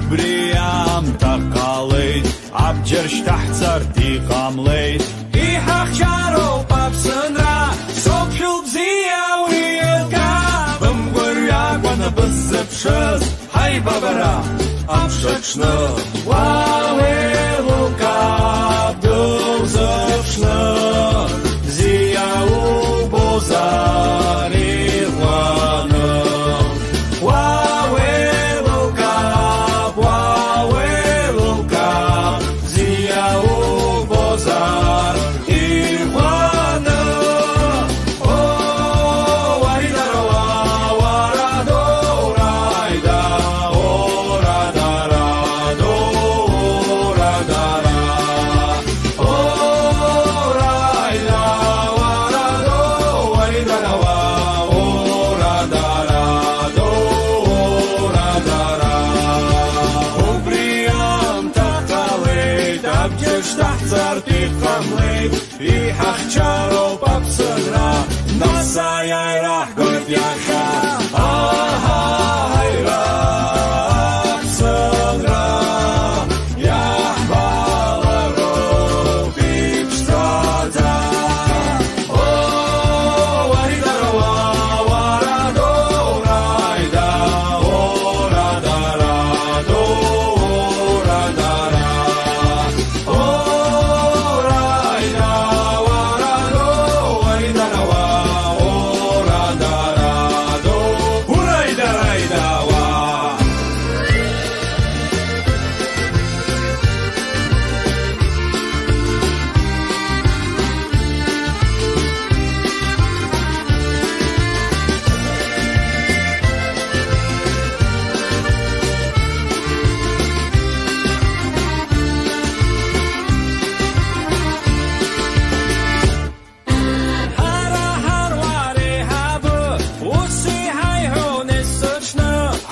убри аамҭа ҟалеит, абџьар шьҭаҳҵарц иҟамлеит. Иҳахьчароуп Аԥсынра, соуԥшәыл бзиа уи илка. Бымгәырҩакәаны быззыԥшыз, ҳаибабара амш аҽны. Уа уеилукаап дузыԥшны, бзиа убозар иӷәӷәаны. Уа уеилукаап, бзиа убозар иӷәӷәаны. О, уаридара, уарадо, урайда, орадарадо, урадара. Орайда, уарадо, уаридара, орадарадо, урадара. Убри аамҭа ҟалеит, абџьар шьҭаҳҵартә иҟамлеит. Иҳахьчароуп Аԥсынра, нас аиааираҳгоит иахьа. Аҳаҳаира Аԥсынра, иаҳбалароуп иԥшӡаӡа. О, уаридара, уарадо, урайда, орадарадо, урадара. Орайда, уарадо, уаридара, орадарадо, урайдарайда, ва.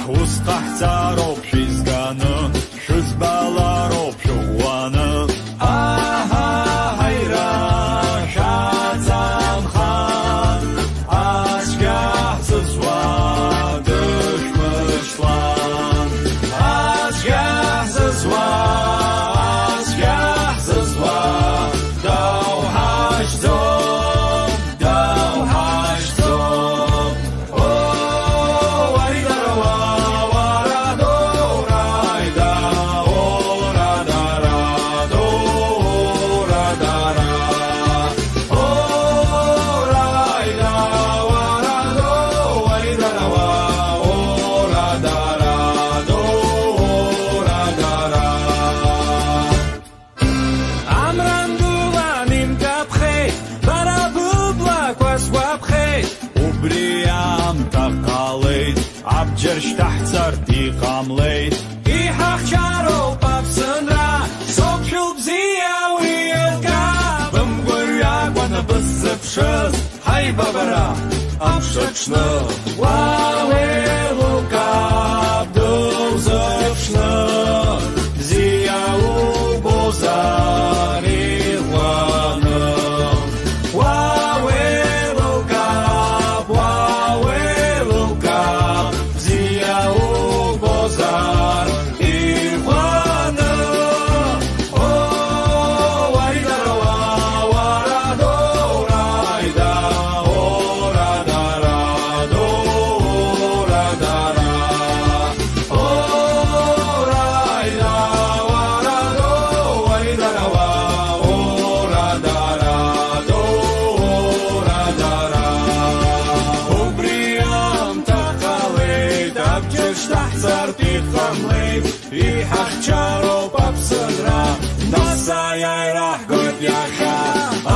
Ҳусҟаҳҵароуп шәизганы, шәызбалароуп шәыӷәӷәаны. Аҳаҳаира шәаҵамхан, ацәгьа ҳзызуа дышмышьҭуан. Ацәгьа ҳзызуа, дауҳашьҭӡом, дауҳашьҭӡом. О, уаридара, уарадо, урайда, орадарадо, урадара. Орайда, уарадо, уаридара, орадарадо, урадара. Амрандуланим каԥхеит, бара быблақәа сгәаԥхеит. Убри аамҭа ҟалеит, абџьар шьҭаҳҵартә иҟамлеит. Иҳахьчароуп Аԥсынра, соуԥшәыл бзиа уи илка. Бымгәырҩакәаны быззыԥшыз, ҳаибабара амш аҽны. Уа уеилукаап дузыԥшны, бзиа убозар иӷәӷәаны. Уа уеилукаап, бзиа убозар иӷәӷәаны. О, уаридара, уарадо, урайда, орадарадо, урадара. Орайда, уарадо, уаридара, орадарадо, урадара. Убри аамҭа ҟалеит, абџьар шьҭаҳҵартә иҟамлеит. Иҳахьчароуп Аԥсынра, нас аиааираҳгоит иахьа.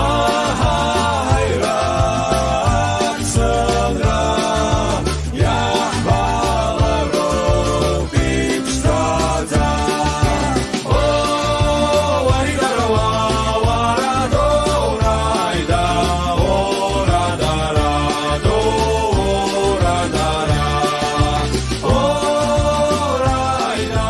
Аҳаҳаира Аԥсынра, иаҳбалароуп иԥшӡаӡа. О, уаридара, уарадо, урайда, орадарадо, урадара. Орайда,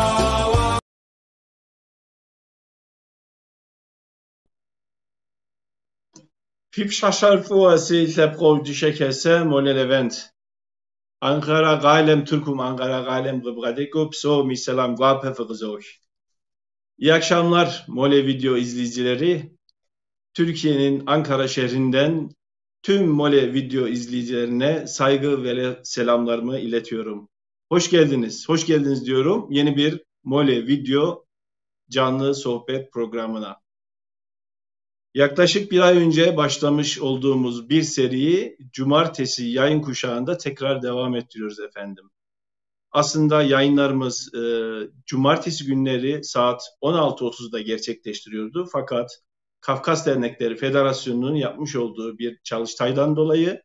Pipschaschalfu asi llepro du chekese, Mole Levent. Ankara galem Türkum Ankara galem gıbgadeko pso miselam gvape fıgızoş. İyi akşamlar Mole Video izleyicileri. Türkiye'nin Ankara şehrinden tüm Mole Video izleyicilerine saygı ve selamlarımı iletiyorum. Hoş geldiniz, hoş geldiniz diyorum yeni bir Mole Video canlı sohbet programına. Yaklaşık bir ay önce başlamış olduğumuz bir seriyi cumartesi yayın kuşağında tekrar devam ettiriyoruz efendim. Aslında yayınlarımız cumartesi günleri saat 16.30'da gerçekleştiriyordu. Fakat Kafkas Dernekleri Federasyonu'nun yapmış olduğu bir çalıştaydan dolayı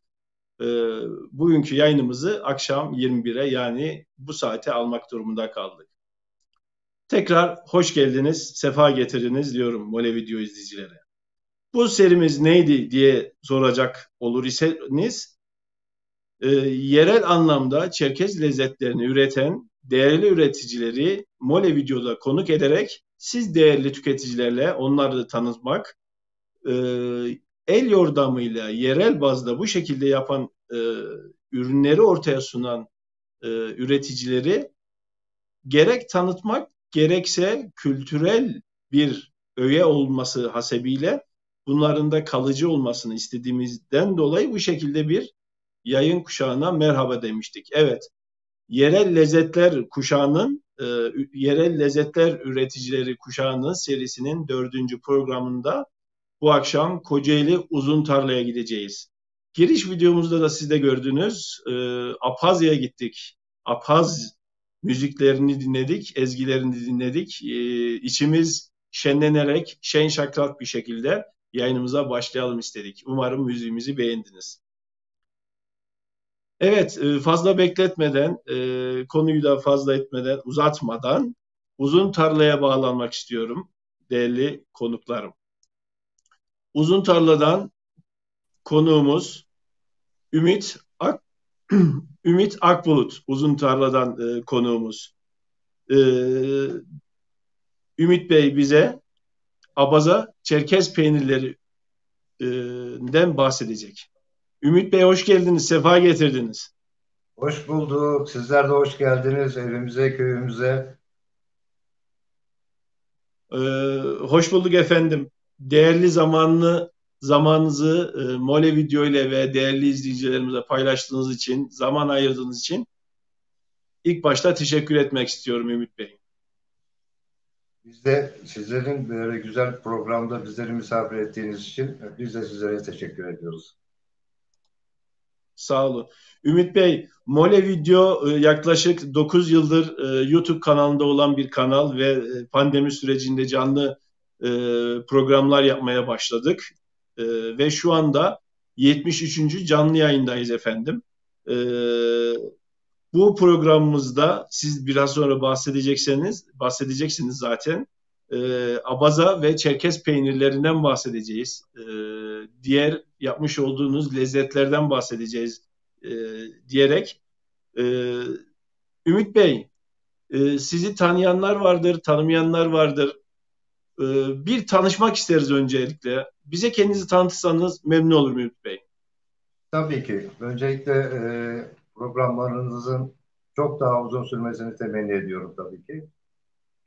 bugünkü yayınımızı akşam 21'e yani bu saate almak durumunda kaldık. Tekrar hoş geldiniz, sefa getirdiniz diyorum Mole Video izleyicileri. Bu serimiz neydi diye soracak olur iseniz, yerel anlamda Çerkez lezzetlerini üreten değerli üreticileri Mole Video'da konuk ederek siz değerli tüketicilerle onları tanıtmak, el yordamıyla yerel bazda bu şekilde yapan ürünleri ortaya sunan üreticileri gerek tanıtmak gerekse kültürel bir öğe olması hasebiyle bunların da kalıcı olmasını istediğimizden dolayı bu şekilde bir yayın kuşağına merhaba demiştik. Evet, yerel lezzetler kuşağının, yerel lezzetler üreticileri kuşağının serisinin 4. programında bu akşam Kocaeli Uzuntarla'ya gideceğiz. Giriş videomuzda da siz de gördünüz. Apazya'ya gittik. Apaz müziklerini dinledik, ezgilerini dinledik. İçimiz şenlenerek, şen şakrak bir şekilde yayınımıza başlayalım istedik. Umarım müziğimizi beğendiniz. Evet, fazla bekletmeden, konuyu da fazla etmeden, uzatmadan uzun tarlaya bağlanmak istiyorum değerli konuklarım. Uzun tarladan konuğumuz Ümit Ümit Akbulut, uzun tarladan konuğumuz. Ümit Bey bize abaza Çerkez peynirlerinden bahsedecek. Ümit Bey hoş geldiniz, sefa getirdiniz. Hoş bulduk. Sizler de hoş geldiniz evimize, köyümüze. Hoş bulduk efendim. Değerli zamanınızı Mole Video ile ve değerli izleyicilerimize paylaştığınız için, zaman ayırdığınız için ilk başta teşekkür etmek istiyorum Ümit Bey. Biz de sizlerin böyle güzel programda bizleri misafir ettiğiniz için biz de sizlere teşekkür ediyoruz. Sağ olun. Ümit Bey, Mole Video yaklaşık 9 yıldır YouTube kanalında olan bir kanal ve pandemi sürecinde canlı programlar yapmaya başladık. Ve şu anda 73. canlı yayındayız efendim. Bu programımızda siz biraz sonra bahsedeceksiniz zaten. Abaza ve Çerkez peynirlerinden bahsedeceğiz. Diğer yapmış olduğunuz lezzetlerden bahsedeceğiz diyerek. Ümit Bey, sizi tanıyanlar vardır, tanımayanlar vardır. Bir tanışmak isteriz öncelikle. Bize kendinizi tanıtırsanız memnun olurum Ümit Bey. Tabii ki. Öncelikle programlarınızın çok daha uzun sürmesini temenni ediyorum tabii ki.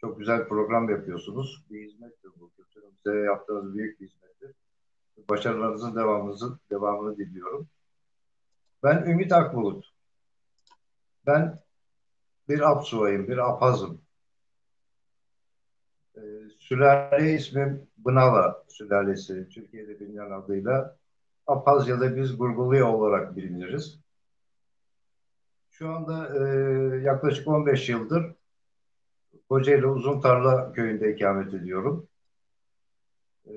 Çok güzel program yapıyorsunuz. Bir hizmettir bu. Kültürümüze yaptığınız büyük bir hizmettir. Başarılarınızın devamını diliyorum. Ben Ümit Akbulut. Ben bir Apsuvayım, bir Apazım. Sülale ismim Bınala sülalesi. Türkiye'de bilinen adıyla Apazya'da biz Gurguluya olarak biliniriz. Şu anda yaklaşık 15 yıldır Kocaeli Uzuntarla köyünde ikamet ediyorum. E,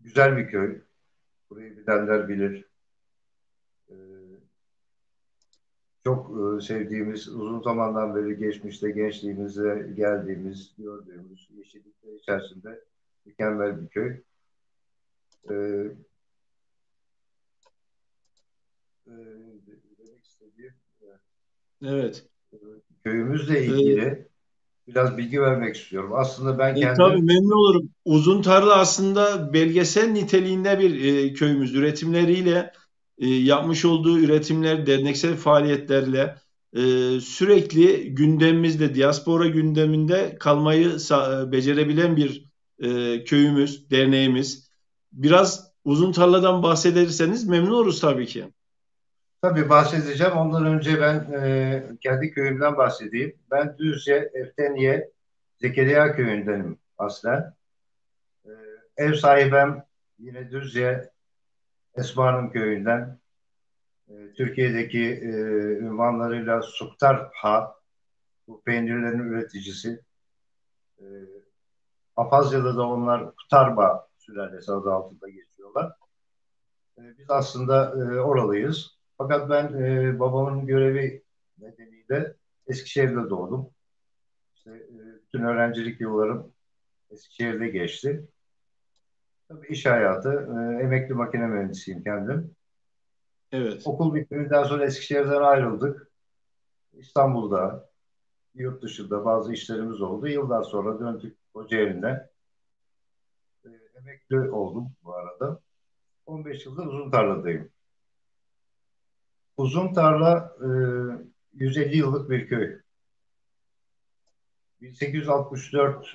Güzel bir köy. Burayı bilenler bilir. E, Çok sevdiğimiz, uzun zamandan beri geçmişte gençliğimize geldiğimiz, gördüğümüz yeşillikler içerisinde mükemmel bir köy. E, Demek istediğim Evet. köyümüzle Ee, ilgili biraz bilgi vermek istiyorum. Aslında ben tabii kendim memnun olurum. Uzuntarla aslında belgesel niteliğinde bir köyümüz. Üretimleriyle yapmış olduğu üretimler, derneksel faaliyetlerle sürekli gündemimizde, diaspora gündeminde kalmayı becerebilen bir köyümüz, derneğimiz. Biraz Uzuntarla'dan bahsederseniz memnun oluruz tabii ki. Tabii bahsedeceğim. Ondan önce ben kendi köyümden bahsedeyim. Ben Düzce, Efteniye, Zekeriya köyündenim aslen. E, Ev sahibim yine Düzce, Esma'nın köyünden. Türkiye'deki ünvanlarıyla Suktar Ha, bu peynirlerin üreticisi. E, Afazya'da da onlar Kutarba sülalesi adı altında geçiyorlar. Biz aslında oralıyız. Fakat ben babamın görevi nedeniyle Eskişehir'de doğdum. İşte, bütün öğrencilik yıllarım Eskişehir'de geçti. Tabii iş hayatı, emekli makine mühendisiyim kendim. Evet. Okul bitiminden sonra Eskişehir'den ayrıldık. İstanbul'da, yurt dışında bazı işlerimiz oldu. Yıllar sonra döndük Kocaeli'ne. Emekli oldum bu arada. 15 yıldır Uzuntarla'dayım. Uzuntarla 150 yıllık bir köy. 1864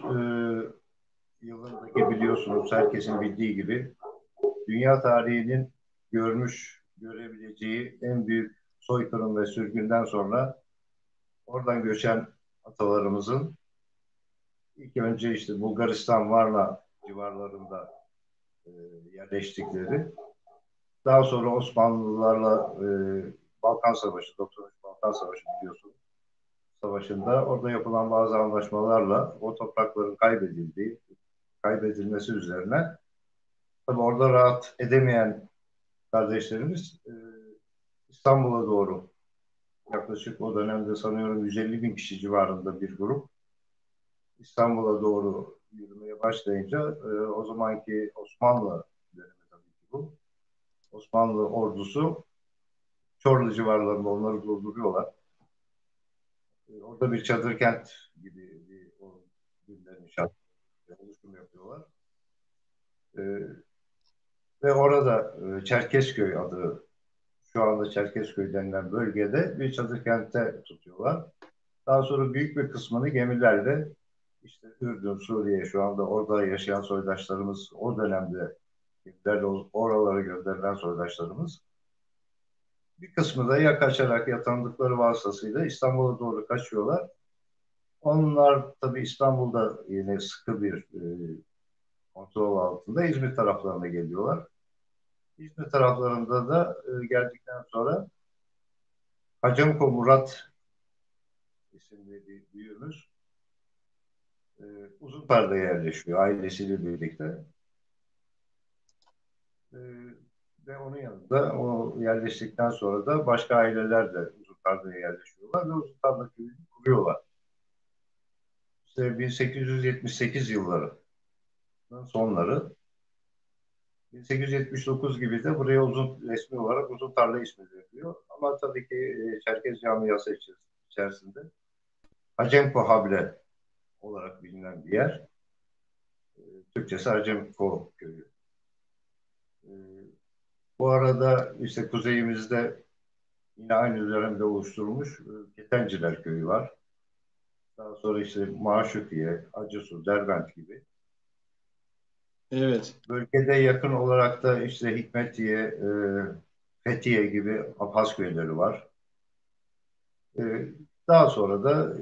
yılındaki biliyorsunuz herkesin bildiği gibi dünya tarihinin görebileceği en büyük soykırım ve sürgünden sonra oradan göçen atalarımızın ilk önce işte Bulgaristan, Varna civarlarında e, yerleştikleri, daha sonra Osmanlılarla Balkan Savaşı, 93 Balkan Savaşı biliyorsunuz. Savaşı'nda orada yapılan bazı anlaşmalarla o toprakların kaybedilmesi üzerine tabii orada rahat edemeyen kardeşlerimiz İstanbul'a doğru yaklaşık o dönemde sanıyorum 150 bin kişi civarında bir grup İstanbul'a doğru yürümeye başlayınca o zamanki Osmanlı dönemi tabii ki bu. Osmanlı ordusu Çorlu civarlarında onları durduruyorlar. Orada bir çadır kent gibi o günlerin inşaat oluşum yapıyorlar. E, Ve orada Çerkezköy adı şu anda Çerkezköy denilen bölgede bir çadır kentte tutuyorlar. Daha sonra büyük bir kısmını gemilerle işte Ürdün, Suriye şu anda orada yaşayan soydaşlarımız o dönemde gemilerle oralara gönderilen soydaşlarımız bir kısmı da ya kaçarak ya tanıdıkları vasıtasıyla İstanbul'a doğru kaçıyorlar. Onlar tabii İstanbul'da yine sıkı bir kontrol altında İzmir taraflarına geliyorlar. İzmir taraflarında da geldikten sonra Hacemko Murat isimli bir büyüğümüz e, Uzuntarla'ya yerleşiyor ailesiyle birlikte. E, Ve onun yanında o yerleştikten sonra da başka aileler de Uzuntarla'ya yerleşiyorlar ve Uzuntarla köyünü kuruyorlar. İşte 1878 yıllarının sonları 1879 gibi de buraya resmi olarak Uzuntarla ismi veriliyor. Ama tabii ki Çerkez camiası içerisinde Hacemko Hable olarak bilinen bir yer. Türkçesi Hacemko köyü. E, Bu arada işte kuzeyimizde yine aynı dönemde oluşturulmuş Ketenciler Köyü var. Daha sonra işte Maşukiye, Acısu, Derbent gibi. Evet. Bölgede yakın olarak da işte Hikmetiye, Fethiye gibi Apaz köyleri var. E, Daha sonra da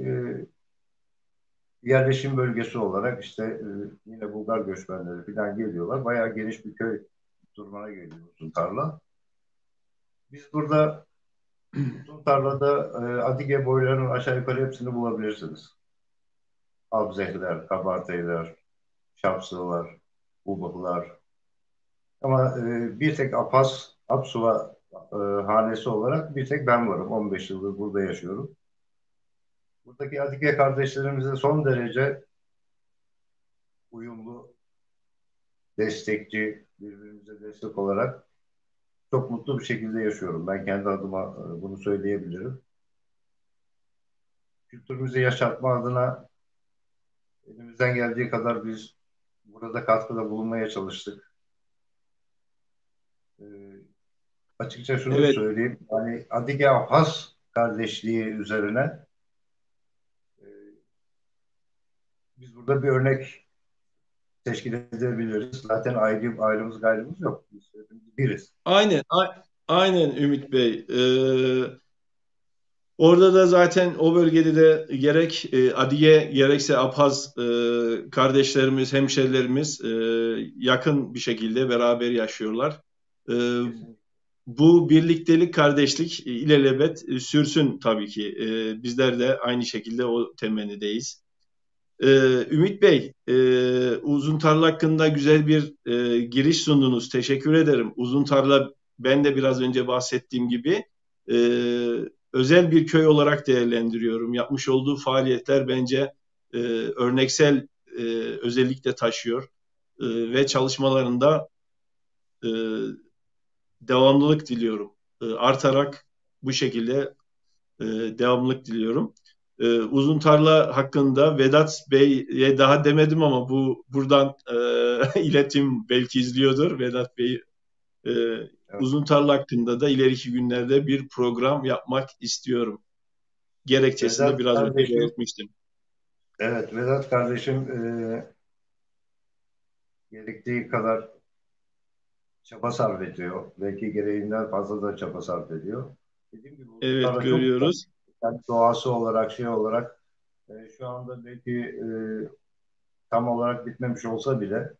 yerleşim bölgesi olarak işte yine Bulgar göçmenleri falan geliyorlar. Bayağı geniş bir köy durumuna geliyor Uzuntarla. Biz burada Uzuntarla'da Adige boylarının aşağı yukarı hepsini bulabilirsiniz. Abzehler, Kabarteyler, Şapsılar, Ubıklar. Ama bir tek Apsuva hanesi olarak bir tek ben varım. 15 yıldır burada yaşıyorum. Buradaki Adige kardeşlerimize son derece uyumlu, destekçi, birbirimize destek olarak çok mutlu bir şekilde yaşıyorum. Ben kendi adıma bunu söyleyebilirim. Kültürümüzü yaşatma adına elimizden geldiği kadar biz burada katkıda bulunmaya çalıştık. açıkça şunu Evet, söyleyeyim. Hani Adige-Abhaz kardeşliği üzerine e, biz burada bir örnek teşkil edebiliriz. Zaten ayrımız gayrımız yok. Biz hepimiz biriz. aynen, aynen Ümit Bey. Orada da zaten o bölgede de gerek Adiye gerekse Abhaz kardeşlerimiz, hemşerilerimiz yakın bir şekilde beraber yaşıyorlar. E, Kesinlikle. Bu birliktelik, kardeşlik ilelebet sürsün tabii ki. Bizler de aynı şekilde o temennideyiz. Ümit Bey, Uzun Tarla hakkında güzel bir giriş sundunuz. Teşekkür ederim. Uzun Tarla, ben de biraz önce bahsettiğim gibi e, özel bir köy olarak değerlendiriyorum. Yapmış olduğu faaliyetler bence örneksel özellik de taşıyor. Ve çalışmalarında e, devamlılık diliyorum. Artarak bu şekilde devamlılık diliyorum. Uzun Tarla hakkında Vedat Bey'e daha demedim ama buradan iletim, belki izliyordur Vedat Bey. E, Evet. Uzun Tarla hakkında da ileriki günlerde bir program yapmak istiyorum. Gerekçesini de Vedat biraz önce kardeşim, belirtmiştim. evet Vedat kardeşim gerektiği kadar çaba sarf ediyor. Belki gereğinden fazla da çaba sarf ediyor. Dediğim gibi Evet, Uludağ'da çok güzel. görüyoruz. Yani doğası olarak, şey olarak şu anda belki tam olarak bitmemiş olsa bile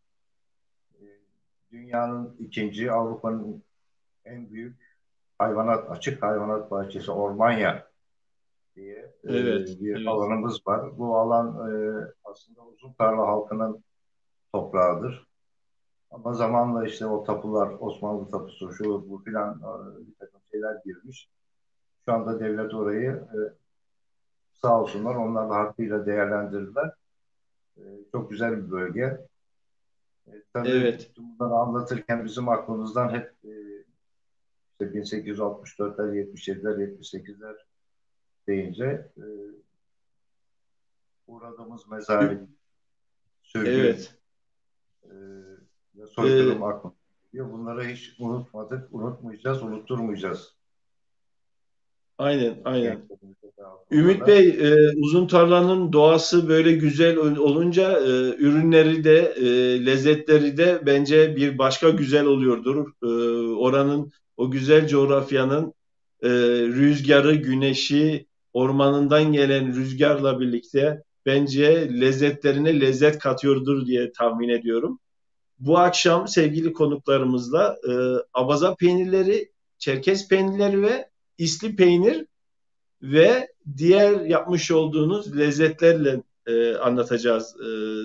e, dünyanın ikinci, Avrupa'nın en büyük açık hayvanat bahçesi Ormanya diye Evet, bir evet, alanımız var. Bu alan aslında Uzuntarla halkının toprağıdır. Ama zamanla işte o tapular, Osmanlı tapusu, şu bu filan bir takım şeyler girmiş. Şu anda devlet orayı sağ olsunlar onlar da hakkıyla değerlendirdiler. Çok güzel bir bölge. Tabii evet, bütün bunları anlatırken bizim aklımızdan hep işte 1864'ler, 77'ler, 78'ler deyince uğradığımız mezarlık, sürgün evet. e, ve soykırım E, aklıma geliyor. Bunları hiç unutmadık, unutmayacağız, unutturmayacağız. aynen, aynen. Gençlerimize de Ümit orada. Bey, uzun tarlanın doğası böyle güzel olunca ürünleri de lezzetleri de bence bir başka güzel oluyordur. Oranın o güzel coğrafyanın rüzgarı, güneşi, ormanından gelen rüzgarla birlikte bence lezzetlerine lezzet katıyordur diye tahmin ediyorum. Bu akşam sevgili konuklarımızla abaza peynirleri, Çerkez peynirleri ve isli peynir ve diğer yapmış olduğunuz lezzetlerle anlatacağız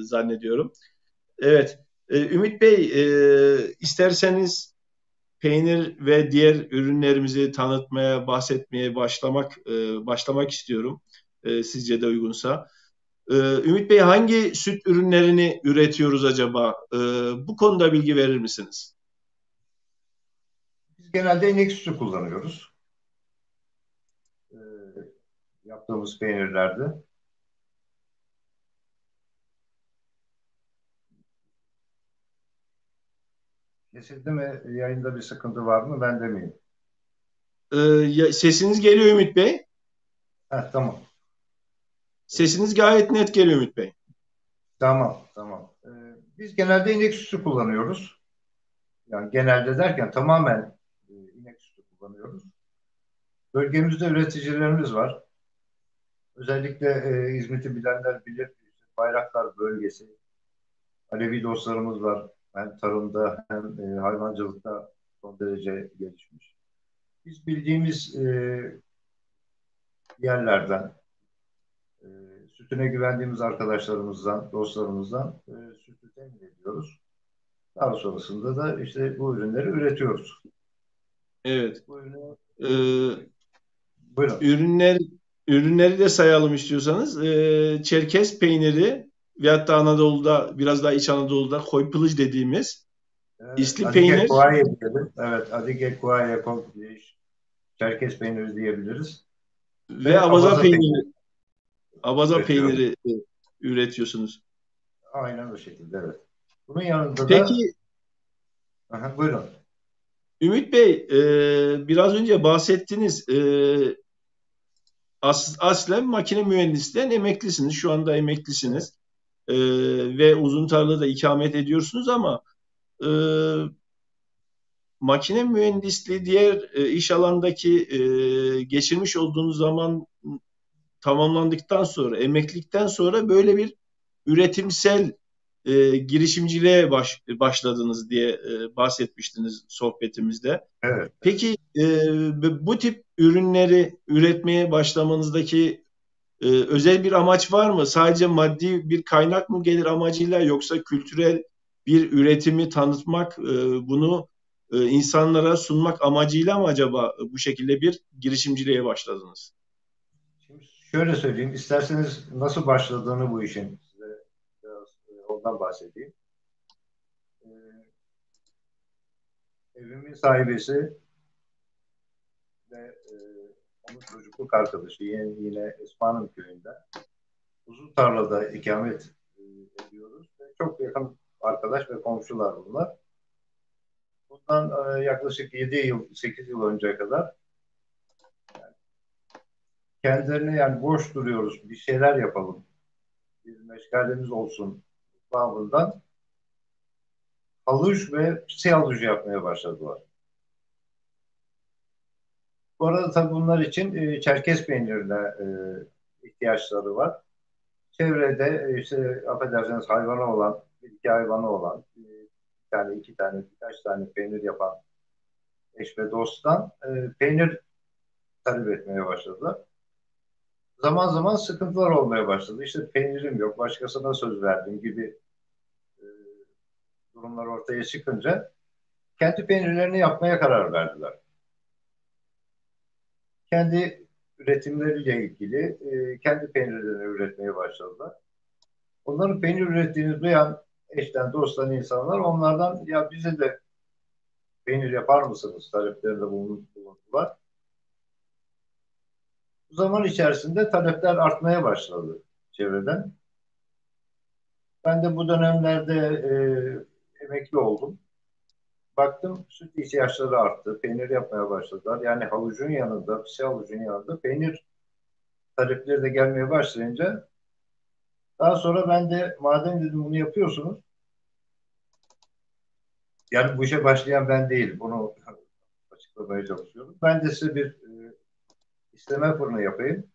zannediyorum. Evet, Ümit Bey, isterseniz peynir ve diğer ürünlerimizi tanıtmaya, bahsetmeye başlamak istiyorum. Sizce de uygunsa. Ümit Bey, hangi süt ürünlerini üretiyoruz acaba? Bu konuda bilgi verir misiniz? Biz genelde inek sütü kullanıyoruz. E, Yaptığımız peynirlerde. Kesildi mi? Yayında bir sıkıntı var mı? Ben de miyim? Sesiniz geliyor Ümit Bey. Heh, tamam. Sesiniz gayet net geliyor Ümit Bey. Tamam. Biz genelde inek sütü kullanıyoruz. Yani genelde derken tamamen inek sütü kullanıyoruz. Bölgemizde üreticilerimiz var. Özellikle İzmit'i bilenler bilir. İşte Bayraktar bölgesi. Alevi dostlarımız var. Hem tarımda hem hayvancılıkta son derece gelişmiş. Biz bildiğimiz yerlerden, e, sütüne güvendiğimiz arkadaşlarımızdan, dostlarımızdan sütü temin ediyoruz. Daha sonrasında da işte bu ürünleri üretiyoruz. Evet. Bu ürünü, Ee, buyurun. ürünler ürünleri de sayalım istiyorsanız. Çerkez peyniri veyahut da Anadolu'da, biraz daha İç Anadolu'da koypılıç dediğimiz isli Adige peynir Kuaye diyelim. Evet, Adige Kuaye Çerkez peyniri diyebiliriz. ve Ve Abaza peyniri abaza üretiyoruz. peyniri üretiyorsunuz. Aynen o şekilde, evet. Bunun yanında da Peki aha, buyurun. Ümit Bey, biraz önce bahsettiniz. Aslen makine mühendisliğinden emeklisiniz. Şu anda emeklisiniz. Ve uzun tarlada ikamet ediyorsunuz ama e, makine mühendisliği diğer iş alandaki geçirmiş olduğunuz zaman tamamlandıktan sonra, emeklilikten sonra böyle bir üretimsel girişimciliğe başladınız diye bahsetmiştiniz sohbetimizde. Evet. Peki bu tip ürünleri üretmeye başlamanızdaki özel bir amaç var mı? Sadece maddi bir kaynak mı gelir amacıyla yoksa kültürel bir üretimi tanıtmak, bunu insanlara sunmak amacıyla mı acaba bu şekilde bir girişimciliğe başladınız? Şimdi şöyle söyleyeyim, isterseniz nasıl başladığını bu işin size biraz ondan bahsedeyim. Ee, Evimin sahibesi ve onun çocukluk arkadaşı yine Esman'ın köyünde uzun tarlada ikamet ediyoruz. Ve çok yakın arkadaş ve komşular bunlar. Bundan yaklaşık 7 yıl, 8 yıl önceye kadar kendilerine yani boş duruyoruz, bir şeyler yapalım, bir meşgalemiz olsun babından halıç ve çiçek halıcı yapmaya başladılar. Bu arada tabii bunlar için Çerkez peynirine ihtiyaçları var. Çevrede işte affedersiniz hayvanı olan, bir iki hayvanı olan, bir tane, iki tane, birkaç tane peynir yapan eş ve dosttan peynir talep etmeye başladılar. Zaman zaman sıkıntılar olmaya başladı. İşte peynirim yok, başkasına söz verdim gibi e, durumlar ortaya çıkınca kendi peynirlerini yapmaya karar verdiler. Kendi üretimleriyle ilgili kendi peynirlerini üretmeye başladılar. Onların peynir ürettiğini duyan eşten, dosttan insanlar onlardan ya bize de peynir yapar mısınız taleplerinde bulundular. Bu zaman içerisinde talepler artmaya başladı çevreden. Ben de bu dönemlerde emekli oldum. Baktım süt ihtiyaçları arttı. Peynir yapmaya başladılar. Yani havucun yanında, pisi havucun yanında peynir talepleri de gelmeye başlayınca daha sonra ben de madem dedim bunu yapıyorsunuz yani bu işe başlayan ben değil. Bunu açıklamaya çalışıyorum. Ben de size bir isteme fırını yapayım.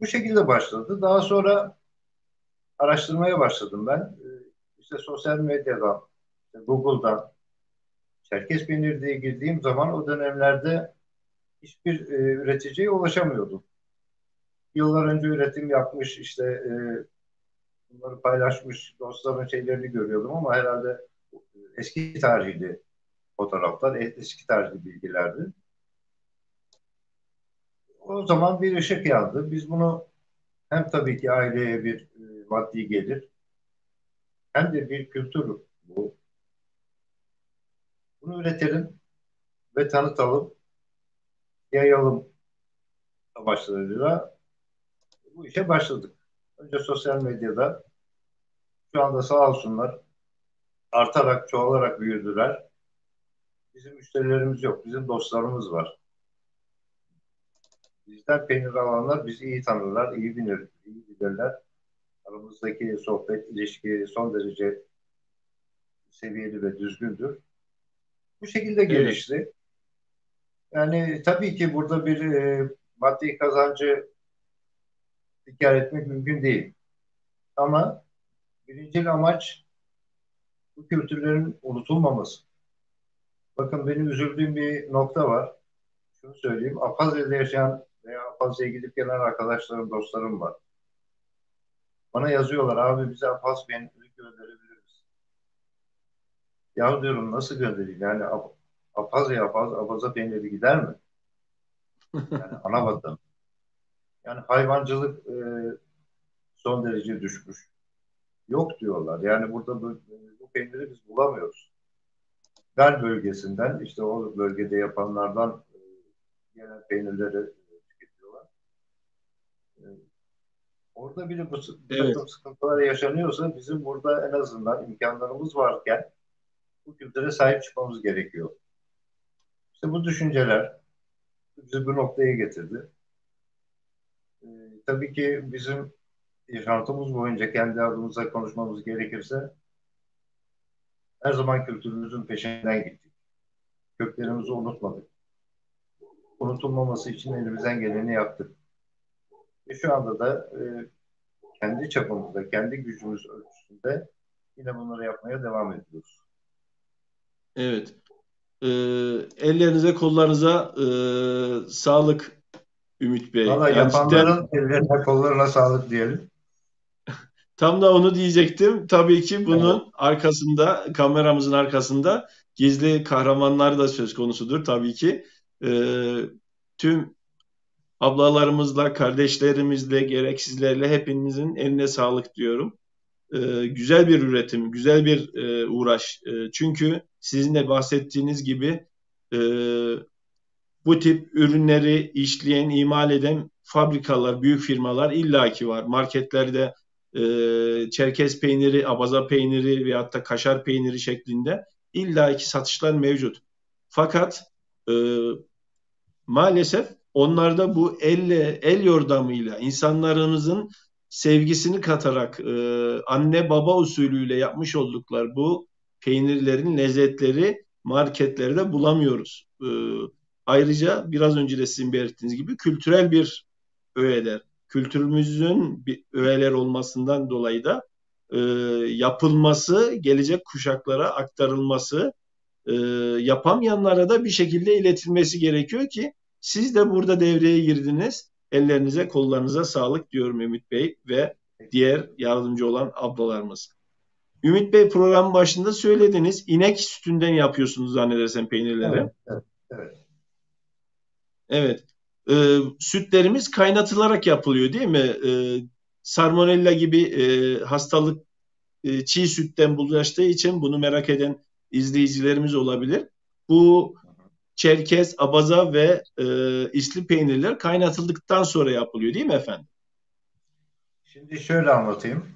Bu şekilde başladı. Daha sonra araştırmaya başladım ben. İşte sosyal medyadan, işte Google'dan Çerkez peyniri diye girdiğim zaman o dönemlerde hiçbir üreticiye ulaşamıyordum. Yıllar önce üretim yapmış işte bunları paylaşmış dostların şeylerini görüyordum ama herhalde eski tarihli fotoğraflar, eski tarihli bilgilerdi. O zaman bir ışık yandı. Biz bunu hem tabii ki aileye bir maddi gelir hem de bir kültür bu. Bunu üretelim ve tanıtalım, yayalım amaçlarıyla bu işe başladık. Önce sosyal medyada şu anda sağ olsunlar artarak, çoğalarak büyüdüler. Bizim müşterilerimiz yok, bizim dostlarımız var. Bizden peynir alanlar bizi iyi tanırlar, iyi bilir, iyi bilirler. Aramızdaki sohbet, ilişki son derece seviyeli ve düzgündür. Bu şekilde Evet. gelişti. Yani tabii ki burada bir maddi kazancı dikkat etmek mümkün değil. Ama birinci amaç bu kültürlerin unutulmaması. Bakın benim üzüldüğüm bir nokta var. Şunu söyleyeyim. Afazya'da yaşayan veya Afazya'ya gidip gelen arkadaşlarım, dostlarım var. Bana yazıyorlar abi bize Afaz peyniri gönderebilir misin? Ya diyorum nasıl göndereyim? Yani Afaz'a peyniri gider mi? Yani ana vatan. Yani hayvancılık son derece düşmüş. Yok diyorlar. Yani burada bu peyniri biz bulamıyoruz. Gal bölgesinden işte o bölgede yapanlardan gelen peynirleri tüketiyorlar. E, Orada bile bu Evet. takım sıkıntılar yaşanıyorsa bizim burada en azından imkanlarımız varken bu kültüre sahip çıkmamız gerekiyor. İşte bu düşünceler bizi bu noktaya getirdi. Tabii ki bizim yaşantımız boyunca kendi adımıza konuşmamız gerekirse her zaman kültürümüzün peşinden gittik. Köklerimizi unutmadık. Unutulmaması için elimizden geleni yaptık. Ve şu anda da kendi çapımızda, kendi gücümüz ölçüsünde yine bunları yapmaya devam ediyoruz. Evet. Ellerinize, kollarınıza sağlık Ümit Bey. Valla Yani cidden yapanların ellerine, kollarına sağlık diyelim. tam da onu diyecektim. Tabii ki Evet. bunun arkasında, kameramızın arkasında gizli kahramanlar da söz konusudur. Tabii ki tüm ablalarımızla, kardeşlerimizle, gereksizlerle hepinizin eline sağlık diyorum. Güzel bir üretim, güzel bir uğraş. Çünkü sizin de bahsettiğiniz gibi bu tip ürünleri işleyen, imal eden fabrikalar, büyük firmalar illaki var. Marketlerde Çerkez peyniri, abaza peyniri veyahut da kaşar peyniri şeklinde illaki satışlar mevcut. Fakat maalesef onlarda bu el yordamıyla insanlarımızın sevgisini katarak anne baba usulüyle yapmış oldukları bu peynirlerin lezzetleri marketlerde bulamıyoruz. Ayrıca biraz önce de sizin belirttiğiniz gibi kültürel bir öğeler. Kültürümüzün bir öğeler olmasından dolayı da yapılması, gelecek kuşaklara aktarılması, yapamayanlara da bir şekilde iletilmesi gerekiyor ki siz de burada devreye girdiniz. Ellerinize, kollarınıza sağlık diyorum Ümit Bey ve diğer yardımcı olan ablalarımız. Ümit Bey programın başında söylediniz. İnek sütünden yapıyorsunuz zannedersem peynirleri. Evet, evet, evet. Evet. Sütlerimiz kaynatılarak yapılıyor değil mi? Salmonella gibi hastalık çiğ sütten bulaştığı için bunu merak eden izleyicilerimiz olabilir. Bu Çerkez, abaza ve isli peynirler kaynatıldıktan sonra yapılıyor değil mi efendim? Şimdi şöyle anlatayım.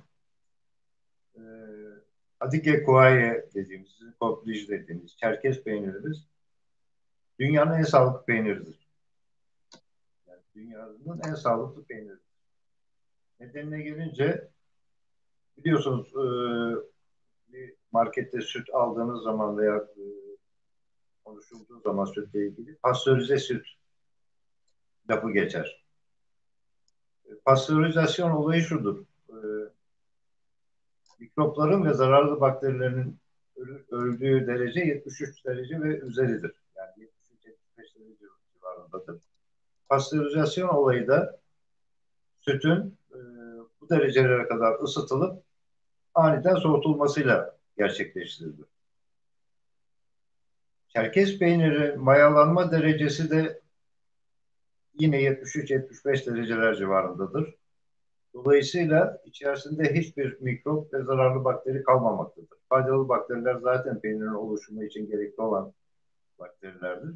Adike Kuaye dediğimiz, sizin Kopliş dediğimiz Çerkez peynirimiz dünyanın en sağlıklı peyniridir. Yani dünyanın en sağlıklı peyniridir. Nedenine gelince biliyorsunuz bir markette süt aldığınız zaman veya konuşulduğu zaman sütle ilgili pastörize süt lafı geçer. Pastörizasyon olayı şudur. Mikropların ve zararlı bakterilerin öldüğü derece 73 derece ve üzeridir. Yani 73-75 derece civarındadır. Pastörizasyon olayı da sütün bu derecelere kadar ısıtılıp aniden soğutulmasıyla gerçekleştirilir. Çerkez peyniri mayalanma derecesi de yine 73-75 dereceler civarındadır. Dolayısıyla içerisinde hiçbir mikrop ve zararlı bakteri kalmamaktadır. Faydalı bakteriler zaten peynirin oluşumu için gerekli olan bakterilerdir.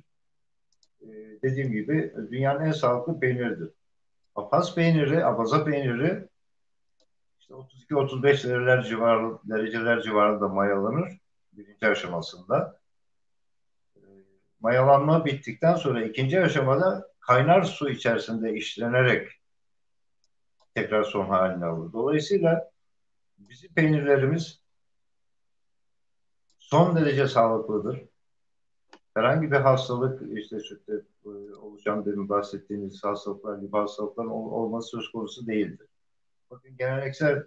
Dediğim gibi dünyanın en sağlıklı peyniridir. Apaz peyniri, abaza peyniri işte 32-35 dereceler civarında mayalanır birinci aşamasında. Mayalanma bittikten sonra ikinci aşamada kaynar su içerisinde işlenerek tekrar son halini alır. Dolayısıyla bizim peynirlerimiz son derece sağlıklıdır. Herhangi bir hastalık, işte sütte oluşan demin bahsettiğimiz hastalıklar gibi hastalıkların olması söz konusu değildir. Bakın geleneksel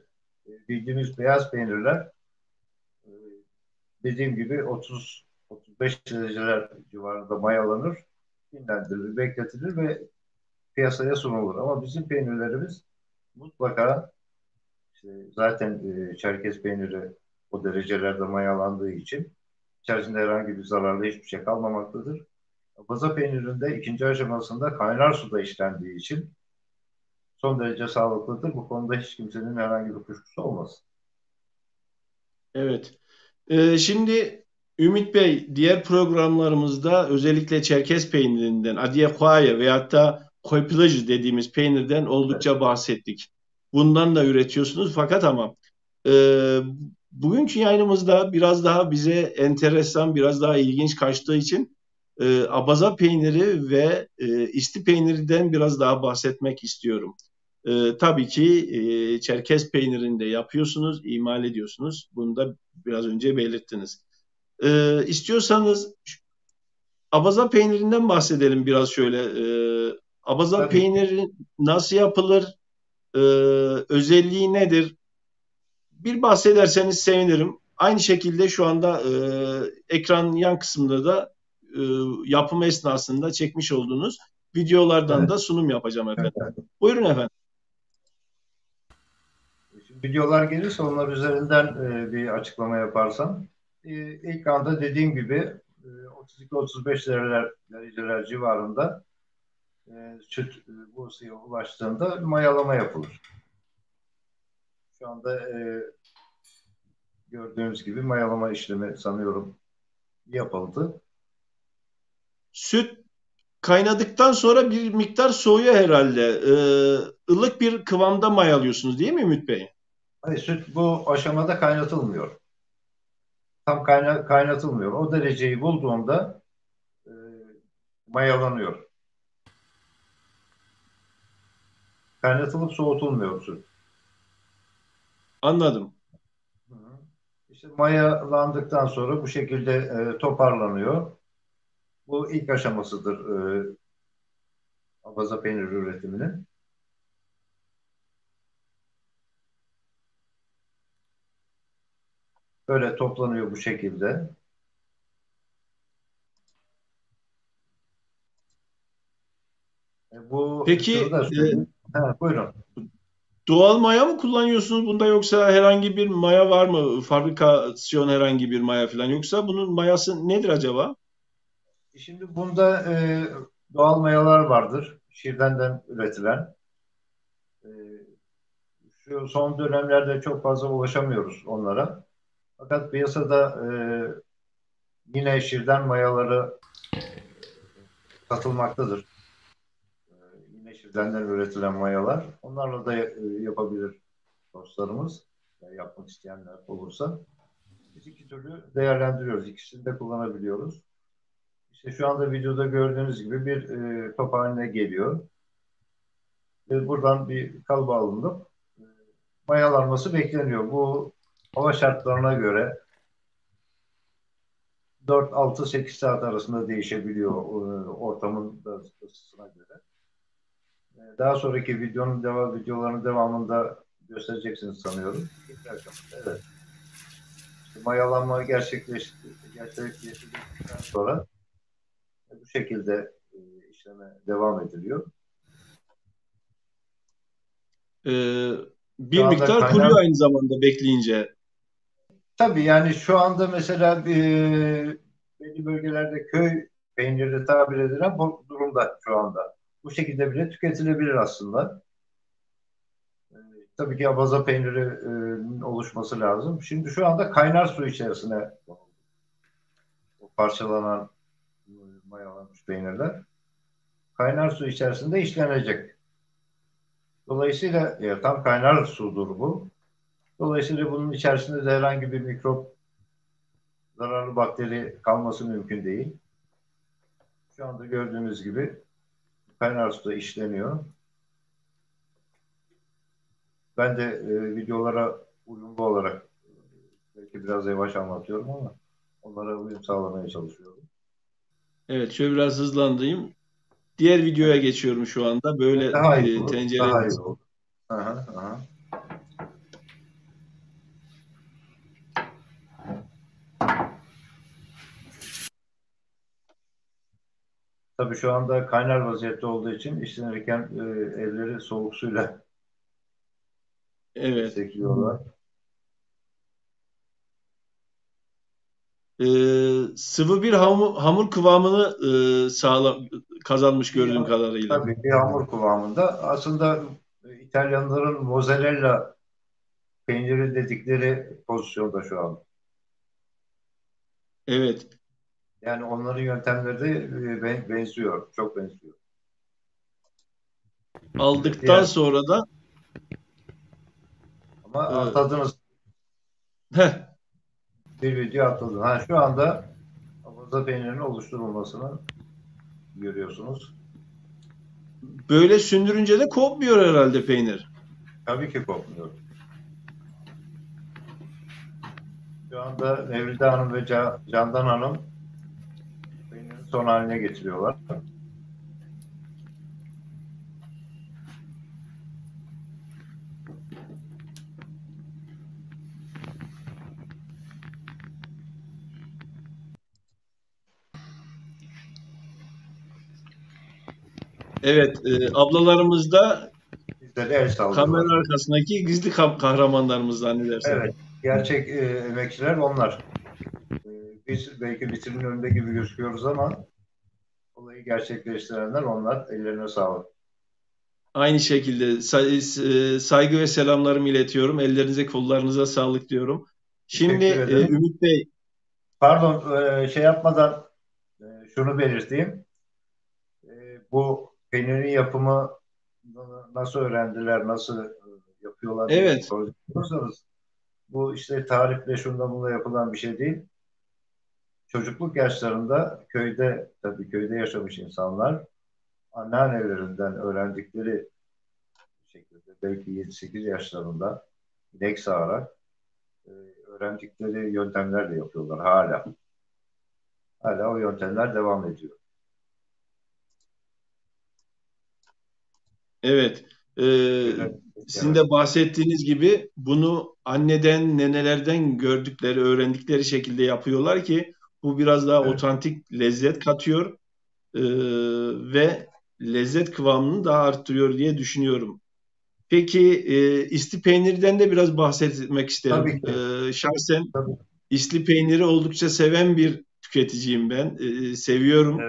bildiğimiz beyaz peynirler dediğim gibi 30-35 dereceler civarında mayalanır, dinlendirilir, bekletilir ve piyasaya sunulur. Ama bizim peynirlerimiz mutlaka işte zaten Çerkez peyniri o derecelerde mayalandığı için içerisinde herhangi bir zararlı hiçbir şey kalmamaktadır. Baza peynirinde ikinci aşamasında kaynar suda işlendiği için son derece sağlıklıdır. Bu konuda hiç kimsenin herhangi bir kuşkusu olmasın. Evet. Şimdi Ümit Bey diğer programlarımızda özellikle Çerkez peynirinden, Adiyakuaya veyahut da Koypilaj dediğimiz peynirden oldukça bahsettik. Bundan da üretiyorsunuz fakat ama bugünkü yayınımızda biraz daha bize enteresan, biraz daha ilginç kaçtığı için abaza peyniri ve isti peynirinden biraz daha bahsetmek istiyorum. Tabii ki Çerkez peynirini de yapıyorsunuz, imal ediyorsunuz. Bunu da biraz önce belirttiniz. İstiyorsanız abaza peynirinden bahsedelim biraz şöyle. Abaza Tabii ki. peyniri nasıl yapılır? Ee, Özelliği nedir? Bir bahsederseniz sevinirim. Aynı şekilde şu anda ekranın yan kısmında da e, yapım esnasında çekmiş olduğunuz videolardan Evet. da sunum yapacağım efendim. Buyurun efendim. Şimdi videolar gelirse onlar üzerinden bir açıklama yaparsam. İlk anda dediğim gibi 32-35 dereceler civarında süt bu ısıya ulaştığında mayalama yapılır. Şu anda gördüğünüz gibi mayalama işlemi sanıyorum yapıldı. Süt kaynadıktan sonra bir miktar soğuyor herhalde. Ilık bir kıvamda mayalıyorsunuz değil mi Ümit Bey? Hayır, süt bu aşamada kaynatılmıyor. Tam kaynatılmıyor. O dereceyi bulduğunda e, mayalanıyor. Kaynatılıp soğutulmuyor süt. Anladım. Hı hı. İşte mayalandıktan sonra bu şekilde toparlanıyor. Bu ilk aşamasıdır abaza peyniri üretiminin. Böyle toplanıyor bu şekilde. Şunu Peki da söyleyeyim. Ha, buyurun. doğal maya mı kullanıyorsunuz bunda yoksa herhangi bir maya var mı? Fabrikasyon herhangi bir maya falan yoksa bunun mayası nedir acaba? Şimdi bunda doğal mayalar vardır. Şirdenden üretilen. E, Şu son dönemlerde çok fazla ulaşamıyoruz onlara. Fakat piyasada yine şirden mayaları satılmaktadır. Yine şirdenden üretilen mayalar. Onlarla da yapabilir dostlarımız. Yapmak isteyenler olursa. Biz iki türlü değerlendiriyoruz. İkisini de kullanabiliyoruz. İşte şu anda videoda gördüğünüz gibi bir top haline geliyor. Buradan bir kalıba alınıp mayalanması bekleniyor. Bu hava şartlarına göre 4-6-8 saat arasında değişebiliyor ortamın da ısısına göre. Daha sonraki videoların devamında göstereceksiniz sanıyorum. Evet. İşte mayalanma gerçekleştirdikten sonra bu şekilde işleme devam ediliyor. Bir Şu anda miktar kaynar kuruyor aynı zamanda bekleyince. tabii yani şu anda mesela belli bölgelerde köy peyniri tabir edilen bu durumda şu anda. Bu şekilde bile tüketilebilir aslında. Tabii ki abaza peyniri oluşması lazım. Şimdi şu anda kaynar su içerisine o parçalanan mayalanmış peynirler kaynar su içerisinde işlenecek. Dolayısıyla tam kaynar sudur bu. Dolayısıyla bunun içerisinde de herhangi bir mikrop, zararlı bakteri kalması mümkün değil. Şu anda gördüğünüz gibi kaynar suda işleniyor. Ben de videolara uyumlu olarak belki biraz yavaş anlatıyorum ama onlara uyum sağlamaya çalışıyorum. Evet, şöyle biraz hızlandırayım. Diğer videoya geçiyorum şu anda. Böyle Daha iyi olur. Daha iyi tencereniz. olur. Aha, aha. Tabii şu anda kaynar vaziyette olduğu için işlenirken elleri soğuk suyla Evet. destekliyorlar. Sıvı bir hamur kıvamını kazanmış gördüğüm kadarıyla. Tabii bir hamur kıvamında. Aslında İtalyanların mozzarella peyniri dedikleri pozisyonda şu an. Evet. Yani onların yöntemleri de benziyor. Çok benziyor. Aldıktan Diğer sonra da ama e, tadınız heh, bir video atıldı. Ha, şu anda abaza peynirinin oluşturulmasını görüyorsunuz. Böyle sündürünce de kopmuyor herhalde peynir. Tabii ki kopmuyor. Şu anda Mevlide Hanım ve Candan Hanım peynirin son haline getiriyorlar. Evet, ablalarımız da Bizde el sallıyorlar. kamera arkasındaki gizli kahramanlarımız zannedersem. Evet, gerçek emekçiler onlar. Biz belki vitrinin önünde gibi gözüküyoruz ama olayı gerçekleştirenler onlar. Ellerine sağlık. Aynı şekilde saygı ve selamlarımı iletiyorum. Ellerinize, kollarınıza sağlık diyorum. Şimdi Teşekkür ederim. Ümit Bey, Pardon, şey yapmadan şunu belirteyim. Bu peynirin yapımı nasıl öğrendiler, nasıl yapıyorlar diye evet, sorarsanız, bu işte tarifle şunda bunda yapılan bir şey değil. Çocukluk yaşlarında köyde, tabii köyde yaşamış insanlar anneannelerinden öğrendikleri şekilde belki 7-8 yaşlarında inek sağarak öğrendikleri yöntemlerle yapıyorlar hala. Hala o yöntemler devam ediyor. evet. Sizin de bahsettiğiniz gibi bunu anneden, nenelerden gördükleri, öğrendikleri şekilde yapıyorlar ki bu biraz daha Evet. otantik lezzet katıyor ve lezzet kıvamını daha arttırıyor diye düşünüyorum. Peki isli peynirden de biraz bahsetmek isterim. Tabii ki. Şahsen Tabii. isli peyniri oldukça seven bir tüketiciyim ben. Seviyorum.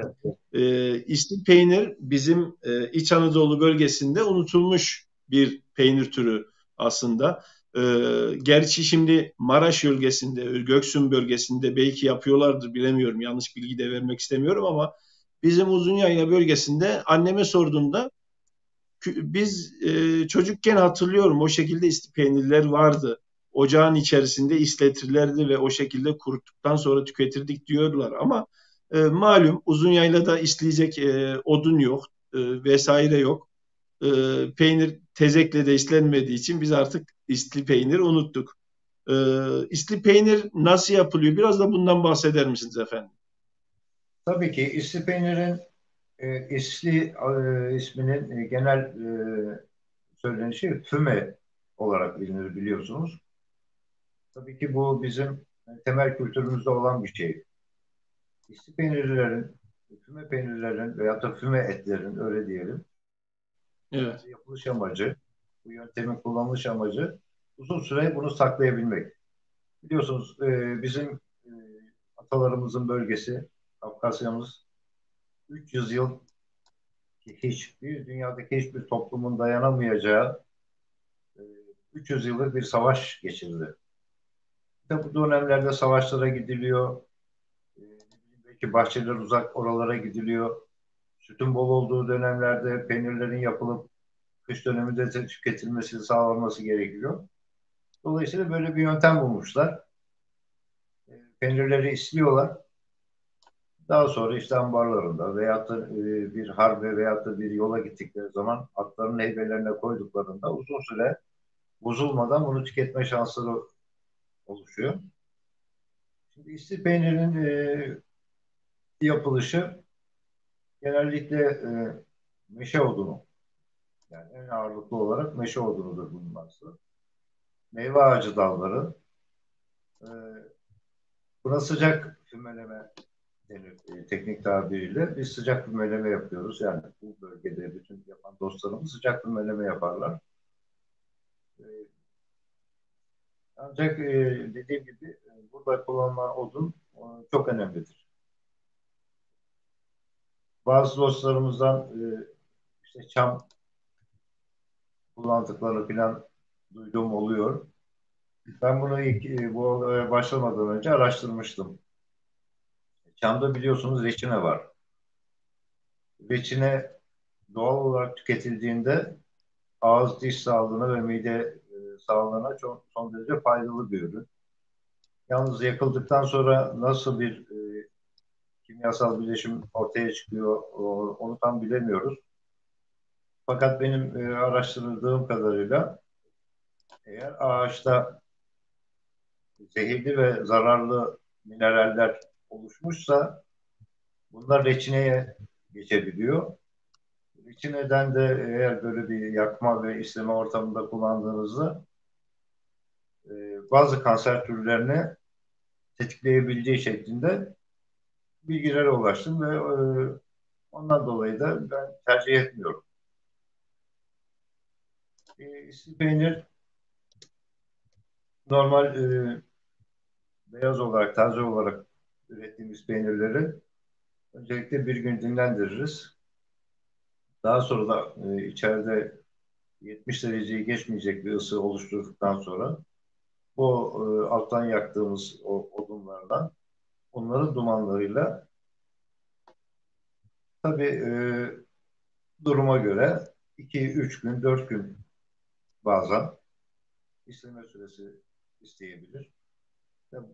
Evet. İsli peynir bizim İç Anadolu bölgesinde unutulmuş bir peynir türü aslında. Gerçi şimdi Maraş bölgesinde, Göksun bölgesinde belki yapıyorlardır bilemiyorum. Yanlış bilgi de vermek istemiyorum ama bizim Uzunyayla bölgesinde anneme sorduğumda biz çocukken hatırlıyorum o şekilde isli peynirler vardı. Ocağın içerisinde isletirlerdi ve o şekilde kuruttuktan sonra tüketirdik diyorlar. Ama malum Uzunyayla'da isleyecek odun yok vesaire yok. Peynir tezekle de islenmediği için biz artık isli peynir unuttuk. İsli peynir nasıl yapılıyor? Biraz da bundan bahseder misiniz efendim? Tabii ki isli peynirin isli isminin genel söylenişi füme olarak bilinir biliyorsunuz. Tabii ki bu bizim temel kültürümüzde olan bir şey. İsli peynirlerin, füme peynirlerin veya da füme etlerin öyle diyelim. Evet. Yapılış amacı, bu yöntemin kullanılış amacı uzun süre bunu saklayabilmek. Biliyorsunuz bizim atalarımızın bölgesi, Kafkasya'mız 300 yıl dünyadaki hiçbir toplumun dayanamayacağı 300 yıllık bir savaş geçirdi. İşte bu dönemlerde savaşlara gidiliyor. Belki bahçeler uzak oralara gidiliyor. Sütün bol olduğu dönemlerde peynirlerin yapılıp kış döneminde de tüketilmesi sağlanması gerekiyor. Dolayısıyla böyle bir yöntem bulmuşlar. Peynirleri isliyorlar. Daha sonra işte ambarlarında veyahut da bir harbe veyahut da bir yola gittikleri zaman atların heybelerine koyduklarında uzun süre bozulmadan bunu tüketme şansları oluşuyor. Şimdi isli peynirinin yapılışı genellikle meşe odunu. Yani en ağırlıklı olarak meşe odunudur bulunması. Meyve ağacı dalları. E, Buna sıcak fümeleme denir teknik tabiriyle. Biz sıcak fümeleme yapıyoruz. Yani bu bölgede bütün yapan dostlarımız sıcak fümeleme yaparlar. E, Ancak dediğim gibi burada kullanılan odun çok önemlidir. Bazı dostlarımızdan işte çam kullandıklarını falan duyduğum oluyor. Ben bunu ilk bu olaya başlamadan önce araştırmıştım. Çamda biliyorsunuz reçine var. Reçine doğal olarak tüketildiğinde ağız diş sağlığına ve mide sağlığına çok son derece faydalı bir ürün. Yalnız yakıldıktan sonra nasıl bir kimyasal bileşim ortaya çıkıyor onu tam bilemiyoruz. Fakat benim araştırdığım kadarıyla eğer ağaçta zehirli ve zararlı mineraller oluşmuşsa bunlar reçineye geçebiliyor. Reçineden de eğer böyle bir yakma ve işleme ortamında kullandığınızda bazı kanser türlerini tetikleyebileceği şeklinde bilgilere ulaştım ve ondan dolayı da ben tercih etmiyorum. İsli peynir normal beyaz olarak, taze olarak ürettiğimiz peynirleri öncelikle bir gün dinlendiririz. Daha sonra da içeride 70 dereceyi geçmeyecek bir ısı oluşturduktan sonra bu alttan yaktığımız o odunlardan onların dumanlarıyla tabii duruma göre 2-3 gün, 4 gün bazen işleme süresi isteyebilir.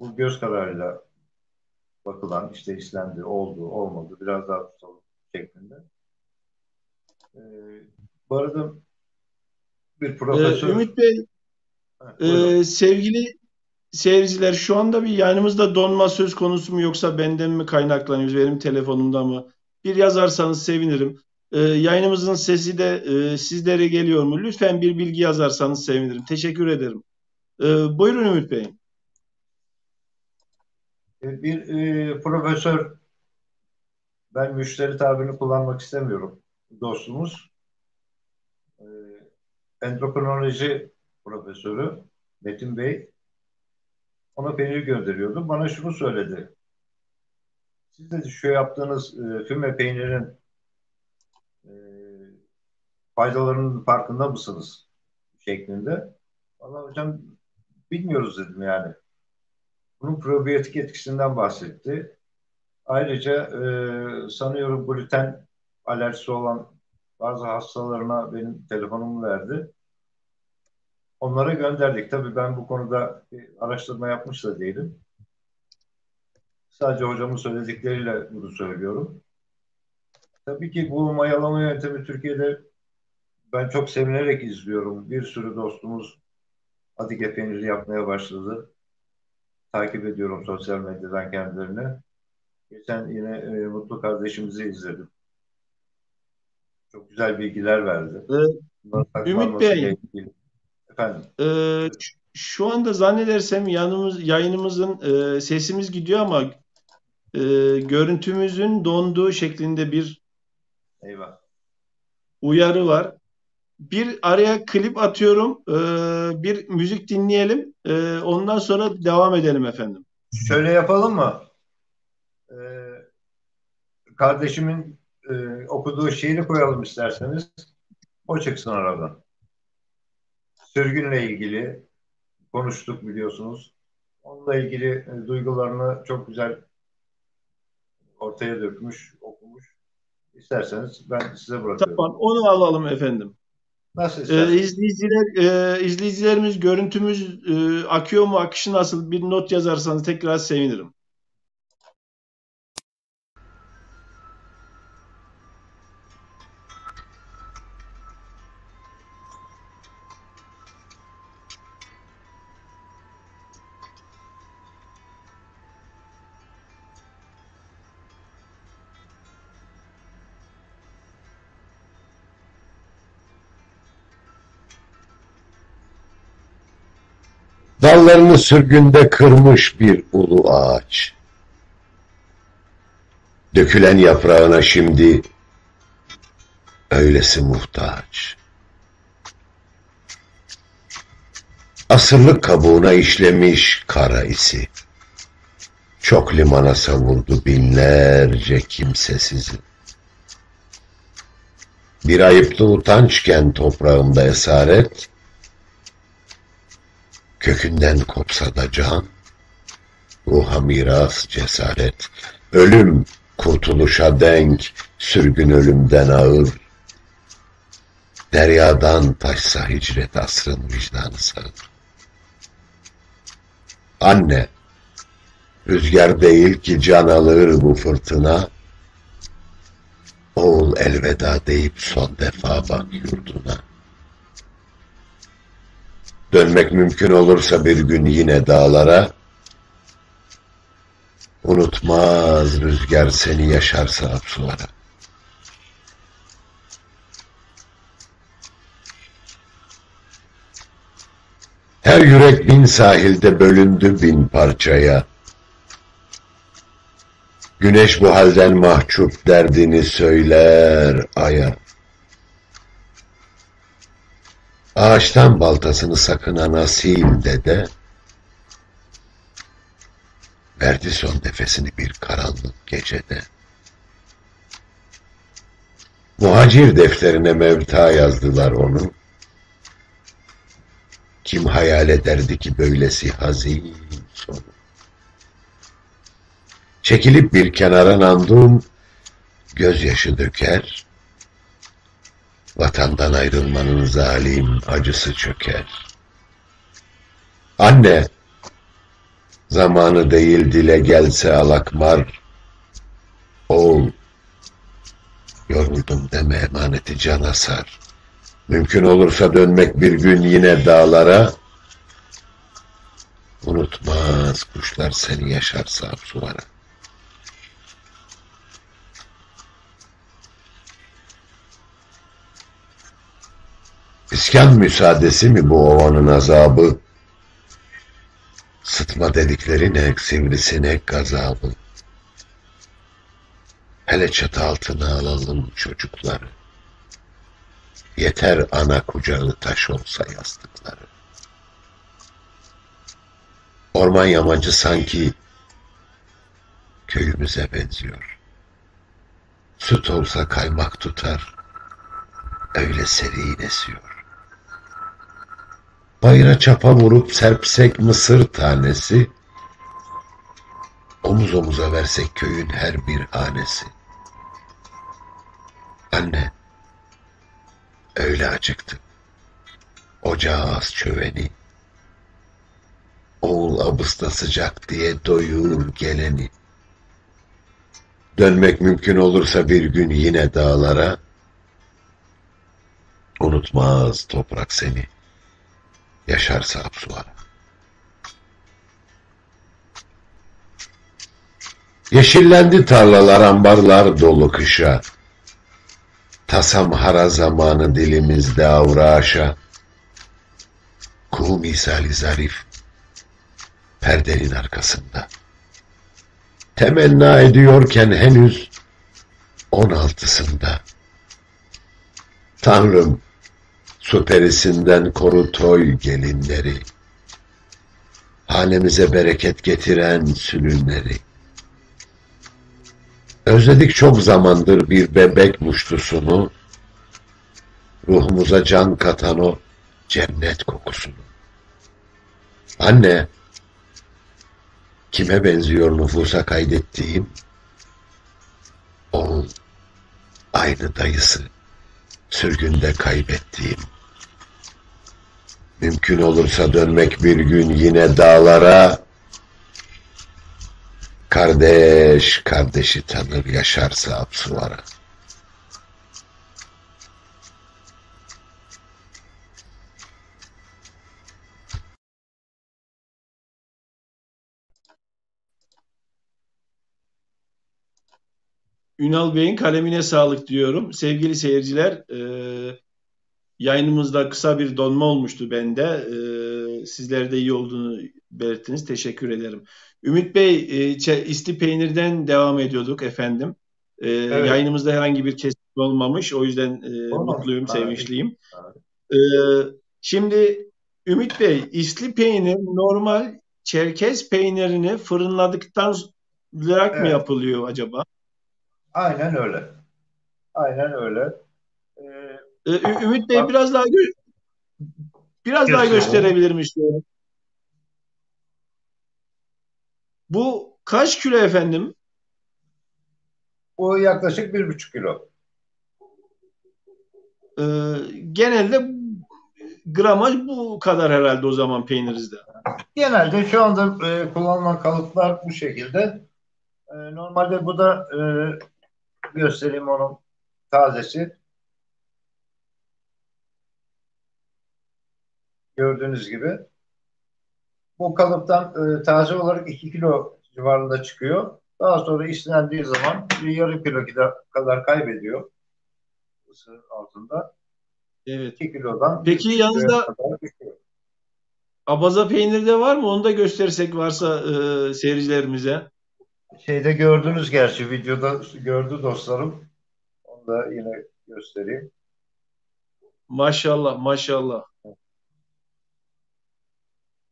Bu göz kararıyla bakılan işte işlendi, oldu, olmadı, biraz daha tutalım şeklinde. Bu arada bir profesör... Ümit Bey, sevgili seyirciler, şu anda bir yayınımızda donma söz konusu mu yoksa benden mi kaynaklanıyor, benim telefonumda mı? Bir yazarsanız sevinirim. Yayınımızın sesi de sizlere geliyor mu? Lütfen bir bilgi yazarsanız sevinirim. Teşekkür ederim. Buyurun Ümit Bey. Bir profesör, ben müşteri tabirini kullanmak istemiyorum, dostumuz. Endokrinoloji profesörü Metin Bey ona peynir gönderiyordu. Bana şunu söyledi. Siz de şu yaptığınız füme peynirin faydalarının farkında mısınız? Şeklinde. Vallahi hocam bilmiyoruz dedim yani. Bunun probiyotik etkisinden bahsetti. Ayrıca sanıyorum gluten alerjisi olan bazı hastalarına benim telefonumu verdi. Onlara gönderdik. Tabii ben bu konuda bir araştırma yapmış da değilim. Sadece hocamın söyledikleriyle bunu söylüyorum. Tabii ki bu mayalama yöntemi Türkiye'de ben çok sevinerek izliyorum. Bir sürü dostumuz Adige peyniri yapmaya başladı. Takip ediyorum sosyal medyadan kendilerini. Geçen yine Mutlu kardeşimizi izledim. Çok güzel bilgiler verdi. Ümit Bey, efendim. Şu anda zannedersem yayınımızın sesimiz gidiyor ama görüntümüzün donduğu şeklinde bir uyarı var. Bir araya klip atıyorum. Bir müzik dinleyelim. Ondan sonra devam edelim efendim. Şöyle yapalım mı? Kardeşimin okuduğu şiiri koyalım isterseniz. O çıksın aradan. Sürgünle ilgili konuştuk biliyorsunuz. Onunla ilgili duygularını çok güzel ortaya dökmüş, okumuş. İsterseniz ben size bırakıyorum. Tamam, onu alalım efendim. Nasıl isterseniz? İzleyicilerimiz görüntümüz akıyor mu, akışı nasıl, bir not yazarsanız tekrar sevinirim. Dallarını sürgünde kırmış bir ulu ağaç. Dökülen yaprağına şimdi öylesi muhtaç. Asırlık kabuğuna işlemiş kara isi. Çok limana savurdu binlerce kimsesizi. Bir ayıplı utançken toprağımda esaret, kökünden kopsa da can, ruha miras cesaret, ölüm kurtuluşa denk, sürgün ölümden ağır, deryadan taşsa hicret asrın vicdanı sağır. Anne, Rüzgar değil ki can alır bu fırtına. Oğul elveda deyip son defa bak yurduna. Dönmek mümkün olursa bir gün yine dağlara. Unutmaz rüzgar seni yaşarsa aksulara. Her yürek bin sahilde bölündü bin parçaya. Güneş bu halden mahcup derdini söyler aya. Ağaçtan baltasını sakınan asil dede, verdi son nefesini bir karanlık gecede. Muhacir defterine mevta yazdılar onu. Kim hayal ederdi ki böylesi hazin sonu. Çekilip bir kenara namdum, gözyaşı döker. Vatandan ayrılmanın zalim acısı çöker. Anne, zamanı değil dile gelse alakmar. Oğul, yoruldum deme emaneti cana sar. Mümkün olursa dönmek bir gün yine dağlara. Unutmaz kuşlar seni yaşarsa apsuvara. İskan müsaadesi mi bu ovanın azabı? Sıtma dedikleri ne, sivrisinek gazabı. Hele çatı altına alalım çocukları. Yeter ana kucağı taş olsa yastıkları. Orman yamacı sanki köyümüze benziyor. Süt olsa kaymak tutar, öyle serin esiyor. Bayıra çapa vurup serpsek mısır tanesi, omuz omuza versek köyün her bir hanesi. Anne, öyle acıktım, ocağa az çöveni, oğul abısta sıcak diye doyur geleni. Dönmek mümkün olursa bir gün yine dağlara, unutmaz toprak seni, yaşarsa apsuvara. Yeşillendi tarlalar, ambarlar dolu kışa. Tasam hara zamanı dilimizde avraşa. Kuğu misali zarif, perdenin arkasında. Temenna ediyorken henüz 16'sında. Tanrım, su perisinden koru toy gelinleri. Hanemize bereket getiren sülünleri. Özledik çok zamandır bir bebek muştusunu, ruhumuza can katan o cennet kokusunu. Anne, kime benziyor nüfusa kaydettiğim? Oğul, aynı dayısı, sürgünde kaybettiğim. Mümkün olursa dönmek bir gün yine dağlara, kardeş kardeşi tanır yaşarsa apsuvara. Ünal Bey'in kalemine sağlık diyorum. Sevgili seyirciler, yayınımızda kısa bir donma olmuştu bende. Sizler de iyi olduğunu belirttiniz. Teşekkür ederim. Ümit Bey, İsti Peynir'den devam ediyorduk efendim. Evet. Yayınımızda herhangi bir kesinti olmamış. O yüzden Olmamış. mutluyum, sevinçliyim. Evet. Şimdi Ümit Bey, İsti Peynir normal Çerkez peynirini fırınladıktan sonra mı Evet. yapılıyor acaba? Aynen öyle. Aynen öyle. Ümit Bey Bak, biraz daha göstereyim. gösterebilir misiniz? Bu kaç kilo efendim? Bu yaklaşık 1,5 kilo. Genelde gramaj bu kadar herhalde o zaman peynirinizde. Genelde şu anda kullanılan kalıplar bu şekilde. Normalde bu da göstereyim onun tazesi. Gördüğünüz gibi. Bu kalıptan taze olarak 2 kilo civarında çıkıyor. Daha sonra işlendiği zaman bir yarım kilo kadar kaybediyor ısı altında. Evet. 2 kilodan Peki 1,5 yanınızda kadar düşüyor. abaza peyniri de var mı? Onu da gösterirsek varsa seyircilerimize. Şeyde gördünüz gerçi videoda gördü dostlarım. Onu da yine göstereyim. Maşallah, maşallah.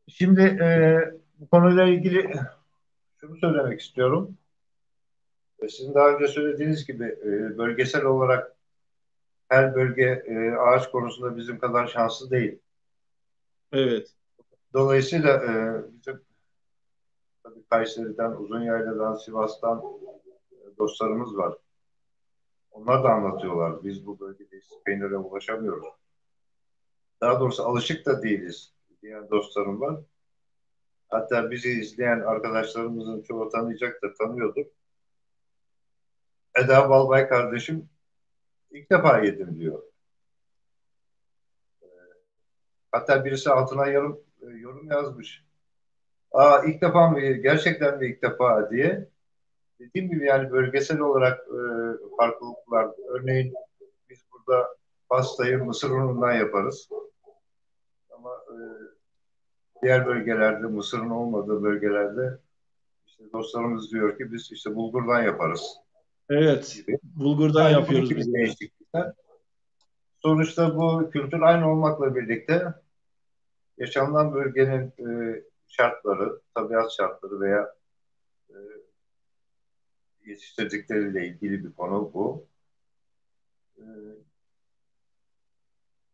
Şimdi bu konuyla ilgili şunu söylemek istiyorum. Sizin daha önce söylediğiniz gibi bölgesel olarak her bölge ağaç konusunda bizim kadar şanslı değil. Evet. Dolayısıyla bizim tabii Kayseri'den, Uzunyaylı'dan, Sivas'tan dostlarımız var. Onlar da anlatıyorlar. Biz bu bölgede peynire ulaşamıyoruz. Daha doğrusu alışık da değiliz diyen dostlarım var. Hatta bizi izleyen arkadaşlarımızın çoğu tanıyacaktır, tanıyordur. Eda Balbay kardeşim ilk defa yedim diyor. Hatta birisi altına yorum yazmış. Aa, ilk defa mı? Gerçekten mi ilk defa diye. Dediğim gibi yani bölgesel olarak farklılıklar. Örneğin biz burada pastayı mısır unundan yaparız. Ama diğer bölgelerde, mısırın olmadığı bölgelerde işte dostlarımız diyor ki biz işte bulgurdan yaparız Evet. gibi. Bulgurdan Yani bunun yapıyoruz gibi biz. değişiklikler. Sonuçta bu kültür aynı olmakla birlikte yaşanılan bölgenin şartları, tabiat şartları veya e, yetiştirdikleriyle ilgili bir konu bu. E,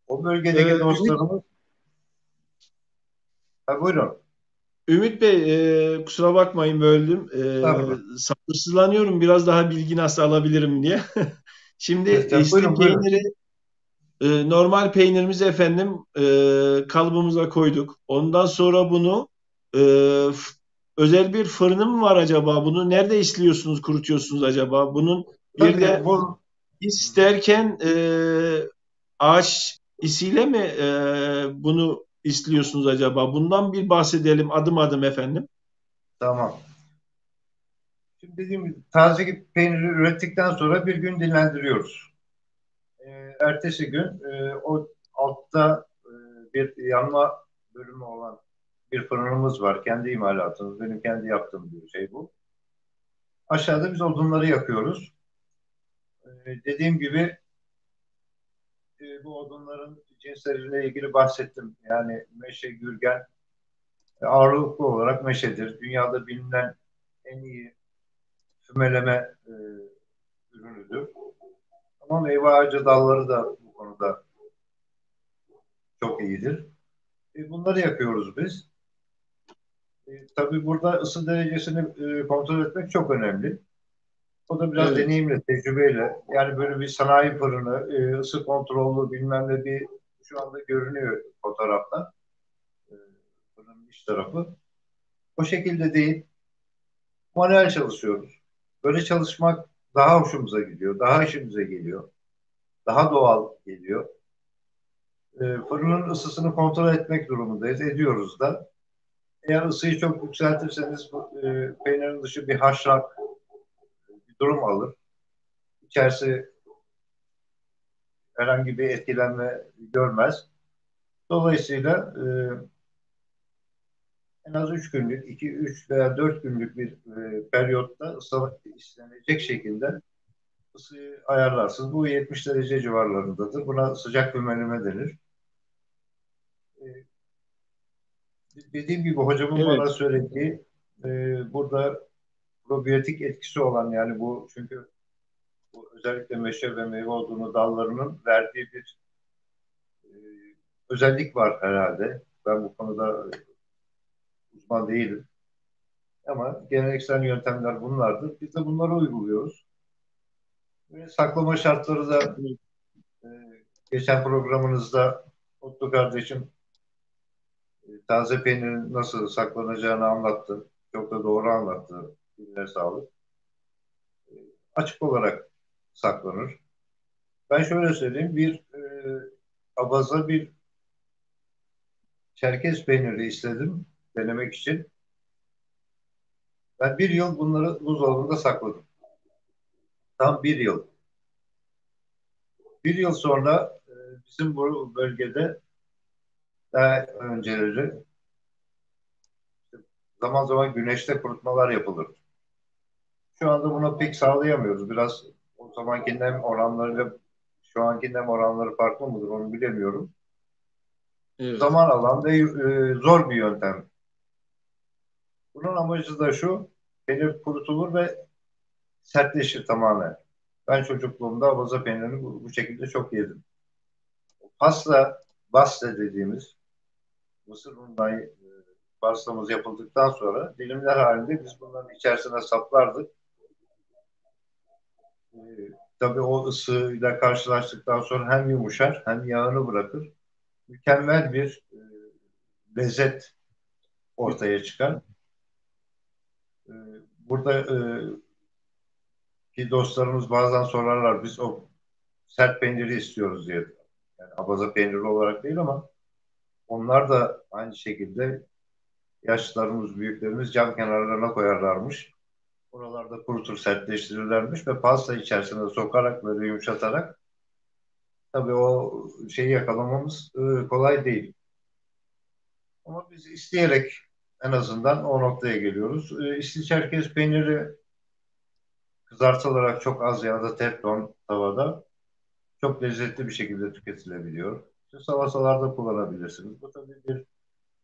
O bölgedeki Ümit, dostlarımız... Ha, buyurun. Ümit Bey, kusura bakmayın böldüm. Estağfurullah. Sabırsızlanıyorum biraz daha bilgi nasıl alabilirim diye. Şimdi Buyurun, buyurun. peyniri, normal peynirimizi efendim kalıbımıza koyduk. Ondan sonra bunu e, özel bir fırını mı var acaba? Bunu nerede isliyorsunuz, kurutuyorsunuz acaba? Bunun bir Tabii de bu isterken ağaç isiyle mi bunu isliyorsunuz acaba? Bundan bir bahsedelim adım adım efendim. tamam. Şimdi dediğim gibi taze peyniri ürettikten sonra bir gün dinlendiriyoruz. Ertesi gün o altta bir yanma bölümü olan bir fırınımız var. Kendi imalatımız. Benim kendi yaptığım bir şey bu. Aşağıda biz odunları yakıyoruz. Dediğim gibi bu odunların cinsleriyle ilgili bahsettim. Yani meşe, gürgen ağırlıklı olarak meşedir. Dünyada bilinen en iyi fümeleme ürünüdür. Ama meyve ağacı dalları da bu konuda çok iyidir. Bunları yakıyoruz biz. Tabii burada ısı derecesini kontrol etmek çok önemli. O da biraz Evet. deneyimle, tecrübeyle. Yani böyle bir sanayi fırını, ısı kontrollü bilmem ne bir şu anda görünüyor fotoğrafta. Fırının iç tarafı. O şekilde değil. Manuel çalışıyoruz. Böyle çalışmak daha hoşumuza gidiyor. Daha işimize geliyor. Daha doğal geliyor. Fırının ısısını kontrol etmek durumundayız. Ediyoruz da. Eğer ısıyı çok yükseltirseniz peynirin dışı bir haşrak bir durum alır. İçerisi herhangi bir etkilenme görmez. Dolayısıyla en az 3 günlük, 2, 3 veya 4 günlük bir periyotta ısı istenecek şekilde ısıyı ayarlarsınız. Bu 70 derece civarlarındadır. Buna sıcak fümeleme denir. E, Dediğim gibi hocamın bana Evet. söylediği burada probiyotik etkisi olan yani bu çünkü bu özellikle meşe ve meyve odunu dallarının verdiği bir e, özellik var herhalde. Ben bu konuda uzman değilim. Ama geleneksel yöntemler bunlardır. Biz de bunları uyguluyoruz. Ve saklama şartları da e, geçen programınızda Mutlu kardeşim taze peynirin nasıl saklanacağını anlattı. Çok da doğru anlattı. Diline sağlık. Açık olarak saklanır. Ben şöyle söyleyeyim. Abaza bir Çerkez peyniri istedim denemek için. Ben bir yıl bunları buzdolabında sakladım. Tam bir yıl. Bir yıl sonra bizim bu bölgede daha önceleri zaman zaman güneşte kurutmalar yapılır. Şu anda bunu pek sağlayamıyoruz. Biraz o zamanki nem oranlarıyla şu anki nem oranları farklı mıdır onu bilemiyorum. Evet. Zaman alan ve zor bir yöntem. Bunun amacı da şu, peynir kurutulur ve sertleşir tamamen. Ben çocukluğumda abaza peynirini bu şekilde çok yedim. Pasta, baste dediğimiz mısır unundan pastamız yapıldıktan sonra dilimler halinde biz bunların içerisine saplardık. E, tabii o ısıyla karşılaştıktan sonra hem yumuşar hem yağını bırakır. Mükemmel bir lezzet ortaya çıkar. E, burada ki dostlarımız bazen sorarlar biz o sert peyniri istiyoruz diye. Yani abaza peyniri olarak değil ama onlar da aynı şekilde yaşlılarımız, büyüklerimiz cam kenarlarına koyarlarmış. Oralarda kurutur, sertleştirirlermiş ve pasta içerisine sokarak böyle yumuşatarak tabii o şeyi yakalamamız kolay değil. Ama biz isteyerek en azından o noktaya geliyoruz. İçli Çerkez peyniri kızartılarak çok az yağda teflon tavada çok lezzetli bir şekilde tüketilebiliyor. İşte salatalarda kullanabilirsiniz. Bu tabii bir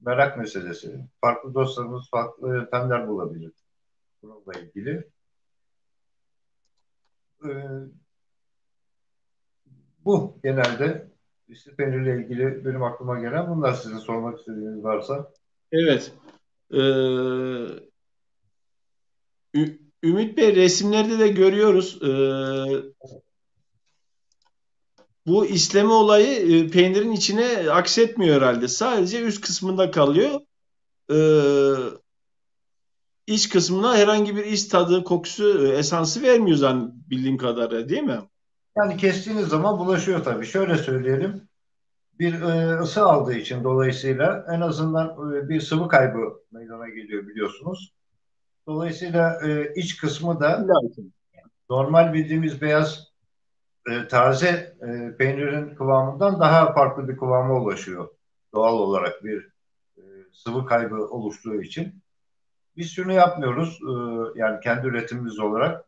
merak meselesi. Farklı dostlarımız farklı yöntemler bulabilir bununla ilgili. Ee, bu genelde işte peynirle ilgili benim aklıma gelen bunlar size sormak istediğiniz varsa. Evet. Ümit Bey resimlerde de görüyoruz. Bu isleme olayı peynirin içine aksetmiyor herhalde. Sadece üst kısmında kalıyor. İç kısmına herhangi bir is tadı, kokusu, esansı vermiyor bildiğim kadarıyla, değil mi? Yani kestiğiniz zaman bulaşıyor tabii. Şöyle söyleyelim. Bir ısı aldığı için dolayısıyla en azından bir sıvı kaybı meydana geliyor biliyorsunuz. Dolayısıyla iç kısmı da İlla ki. normal bildiğimiz beyaz taze peynirin kıvamından daha farklı bir kıvama ulaşıyor. Doğal olarak bir sıvı kaybı oluştuğu için. Biz şunu yapmıyoruz. Yani kendi üretimimiz olarak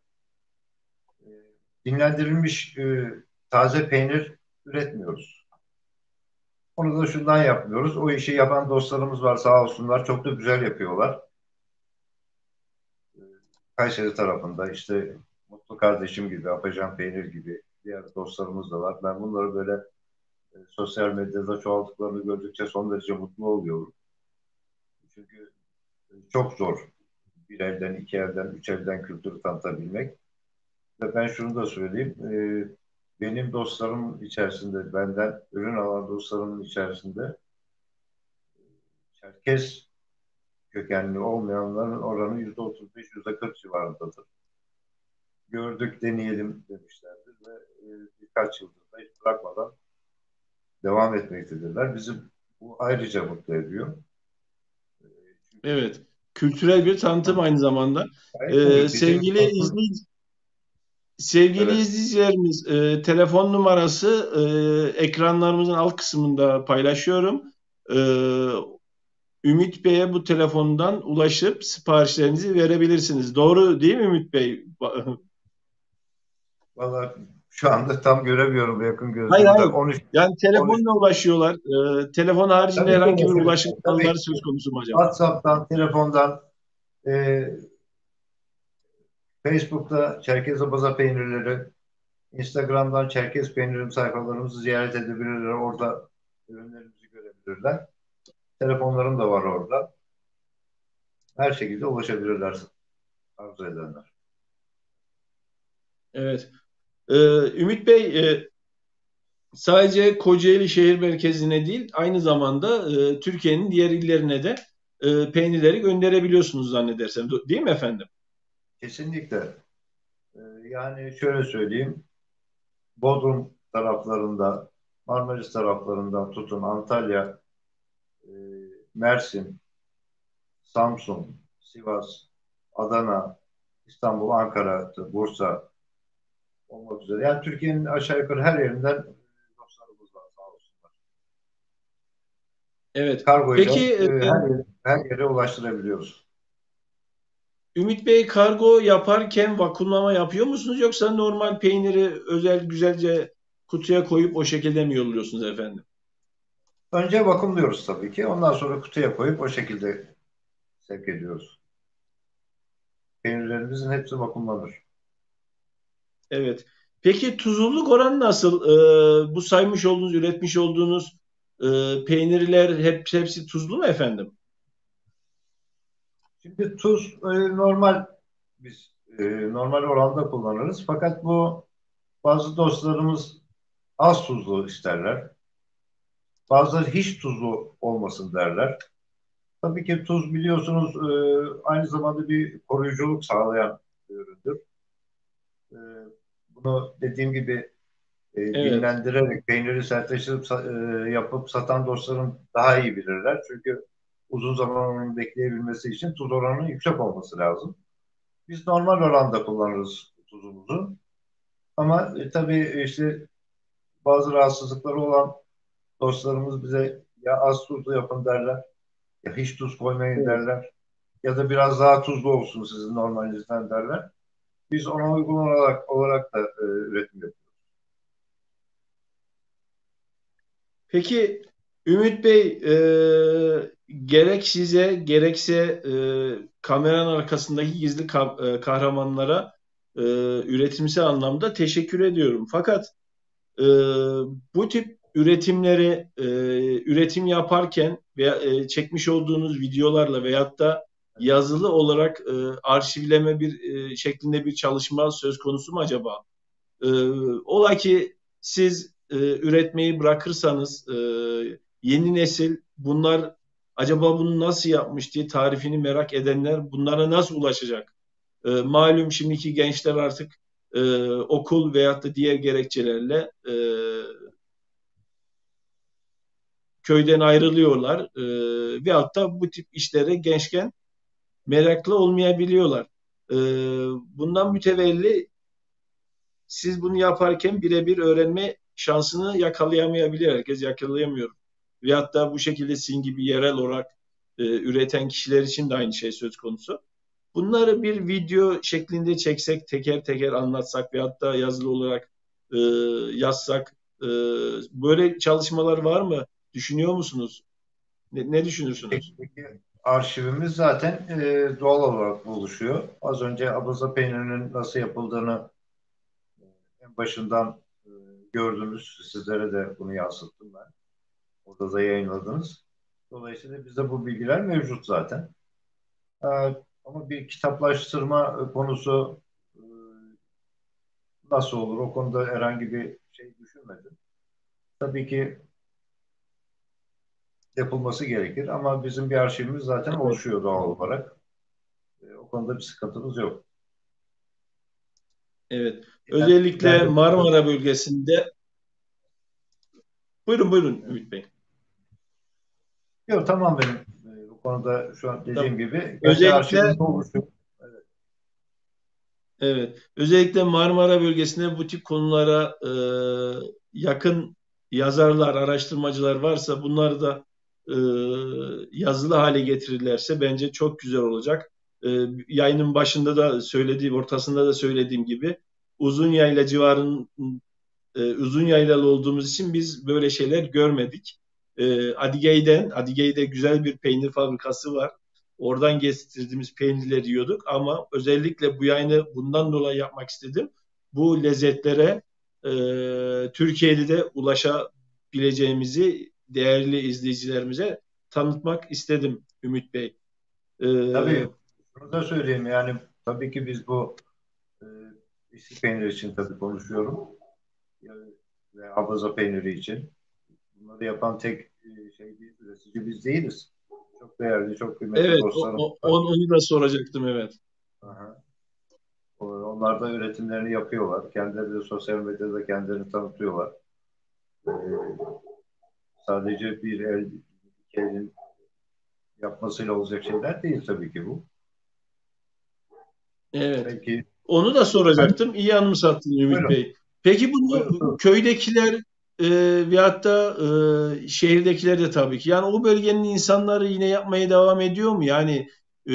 e, dinlendirilmiş taze peynir üretmiyoruz. Onu da şundan yapmıyoruz. O işi yapan dostlarımız var sağ olsunlar. Çok da güzel yapıyorlar. Kayseri tarafında işte Mutlu kardeşim gibi, Apacan Peynir gibi diğer dostlarımız da var. Ben bunları böyle sosyal medyada çoğaltıklarını gördükçe son derece mutlu oluyorum. Çünkü çok zor bir elden, iki elden, üç elden kültürü tanıtabilmek. Ve ben şunu da söyleyeyim. Benim dostlarım içerisinde, benden ürün alan dostlarımın içerisinde Çerkez kökenli olmayanların oranı %35, %40 civarındadır. Gördük, deneyelim demişlerdir ve birkaç yıldır da hiç bırakmadan devam etmektedirler. Bizi bu ayrıca mutlu ediyor. Çünkü Evet. Kültürel bir tanıtım aynı zamanda. tabii bizim Sevgili sevgili evet, izleyicilerimiz, telefon numarası ekranlarımızın alt kısmında paylaşıyorum. E, Ümit Bey'e bu telefondan ulaşıp siparişlerinizi verebilirsiniz. Doğru değil mi Ümit Bey? vallahi şu anda tam göremiyorum yakın Hayır gözümde. hayır. 13 Yani 13 telefonla ulaşıyorlar. Telefon haricinde tabii ki herhangi bir ulaşabilirler. ulaşım Tabii kanalları söz konusu mu acaba? WhatsApp'tan, telefondan, e, Facebook'ta Çerkez Abaza peynirleri, Instagram'dan Çerkez peynirim sayfalarımızı ziyaret edebilirler. Orada ürünlerimizi görebilirler. Telefonlarım da var orada. Her şekilde ulaşabilirler arzu edenler. Evet. Ümit Bey, sadece Kocaeli şehir merkezine değil, aynı zamanda Türkiye'nin diğer illerine de peynirleri gönderebiliyorsunuz zannedersem. Değil mi efendim? Kesinlikle. Yani şöyle söyleyeyim. Bodrum taraflarında, Marmaris taraflarından tutun Antalya, e, Mersin, Samsun, Sivas, Adana, İstanbul, Ankara, Bursa olmak üzere. Yani Türkiye'nin aşağı yukarı her yerinden dostlarımız var sağ olsunlar. Evet. Kargoyla Peki her yere ulaştırabiliyoruz. Ümit Bey, kargo yaparken vakumlama yapıyor musunuz, yoksa normal peyniri özel güzelce kutuya koyup o şekilde mi yolluyorsunuz efendim? Önce vakumluyoruz tabii ki. Ondan sonra kutuya koyup o şekilde sevk ediyoruz. Peynirlerimizin hepsi vakumlanır. Evet. Peki tuzluluk oranı nasıl? Bu saymış olduğunuz, üretmiş olduğunuz peynirler hepsi tuzlu mu efendim? Şimdi tuz normal biz normal oranda kullanırız. Fakat bu bazı dostlarımız az tuzlu isterler. Bazıları hiç tuzlu olmasın derler. Tabii ki tuz biliyorsunuz aynı zamanda bir koruyuculuk sağlayan bir üründür. E, Bunu dediğim gibi Evet. dinlendirerek peyniri sertleştirip yapıp satan dostlarım daha iyi bilirler. Çünkü uzun zaman onun bekleyebilmesi için tuz oranının yüksek olması lazım. Biz normal oranda kullanırız tuzumuzu. Ama tabii işte bazı rahatsızlıkları olan dostlarımız bize ya az tuzlu yapın derler, ya hiç tuz koymayın Evet. derler, ya da biraz daha tuzlu olsun sizin normalinizden derler. Biz ona uygun olarak da üretim yapıyoruz. Peki Ümit Bey, gerek size gerekse kameranın arkasındaki gizli kahramanlara üretimsel anlamda teşekkür ediyorum. Fakat e, bu tip üretimleri üretim yaparken veya çekmiş olduğunuz videolarla veyahut da yazılı olarak arşivleme şeklinde bir çalışma söz konusu mu acaba? E, Ola ki siz üretmeyi bırakırsanız yeni nesil bunlar acaba bunu nasıl yapmış diye tarifini merak edenler bunlara nasıl ulaşacak? Malum şimdiki gençler artık okul veyahut da diğer gerekçelerle köyden ayrılıyorlar veyahut da bu tip işlere gençken meraklı olmayabiliyorlar. E, Bundan mütevelli siz bunu yaparken birebir öğrenme şansını yakalayamayabilir. Herkes yakalayamıyor. Veyahut da bu şekilde sizin gibi yerel olarak üreten kişiler için de aynı şey söz konusu. Bunları bir video şeklinde çeksek, teker teker anlatsak veyahut da yazılı olarak e, yazsak, böyle çalışmalar var mı? Düşünüyor musunuz? Ne düşünürsünüz? Peki, arşivimiz zaten doğal olarak oluşuyor. Az önce abaza peynirinin nasıl yapıldığını en başından gördünüz. Sizlere de bunu yansıttım ben. Orada da yayınladınız. Dolayısıyla bizde bu bilgiler mevcut zaten. Ee, Ama bir kitaplaştırma konusu nasıl olur? O konuda herhangi bir şey düşünmedim. Tabii ki yapılması gerekir ama bizim bir arşivimiz zaten Evet. oluşuyor doğal olarak. O konuda bir sıkıntımız yok. Evet. Özellikle İleride Marmara bölgesinde. Buyurun buyurun Ümit Bey. yok tamam benim. Bu konuda şu an dediğim Tamam. gibi kendi Özellikle arşivimiz oluşuyor. Evet. Özellikle Marmara bölgesinde bu tip konulara yakın yazarlar, araştırmacılar varsa bunları da e, yazılı hale getirirlerse bence çok güzel olacak. Yayının başında da söylediğim, ortasında da söylediğim gibi Uzunyayla civarının uzun yaylalı olduğumuz için biz böyle şeyler görmedik. Adigey'de güzel bir peynir fabrikası var. Oradan getirdiğimiz peynirleri yiyorduk ama özellikle bu yayını bundan dolayı yapmak istedim. Bu lezzetlere Türkiye'de de ulaşabileceğimizi değerli izleyicilerimize tanıtmak istedim Ümit Bey. E, Tabii şunu da söyleyeyim yani tabii ki biz bu e, içli peynir için tabii konuşuyorum. Yani ve abaza peyniri için. Bunları yapan tek üretici biz değiliz. Çok değerli, çok kıymetli Evet, dostlarımız var. onu da soracaktım, evet. Aha. Onlar da üretimlerini yapıyorlar. Kendileri de sosyal medyada kendilerini tanıtıyorlar. Ee, sadece bir el, iki elin yapmasıyla olacak şeyler değil tabii ki bu. Evet. Peki, Onu da ben, soracaktım. İyi anımsattın Ümit buyurun, Bey. Peki bunu buyurun. köydekiler veyahut da şehirdekiler de tabii ki. Yani o bölgenin insanları yine yapmaya devam ediyor mu? Yani e,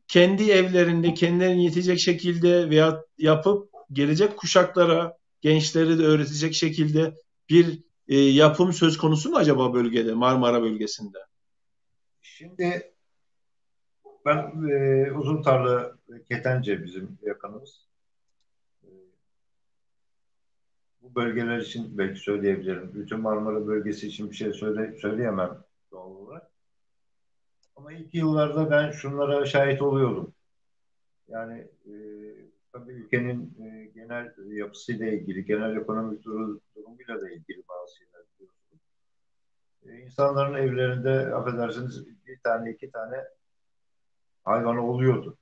kendi evlerinde kendilerine yetecek şekilde veya yapıp gelecek kuşaklara, gençlere de öğretecek şekilde bir yapım söz konusu mu acaba bölgede, Marmara bölgesinde? Şimdi ben Uzuntarlı ve Ketence bizim yakınımız. E, bu bölgeler için belki söyleyebilirim. Bütün Marmara bölgesi için bir şey söyleyemem doğal olarak. Ama ilk yıllarda ben şunlara şahit oluyordum. Yani tabii ülkenin genel yapısıyla ilgili, genel ekonomik durumuyla da ilgili bazı şeyler biliyorsunuz. İnsanların evlerinde affedersiniz bir tane iki tane hayvanı oluyordu.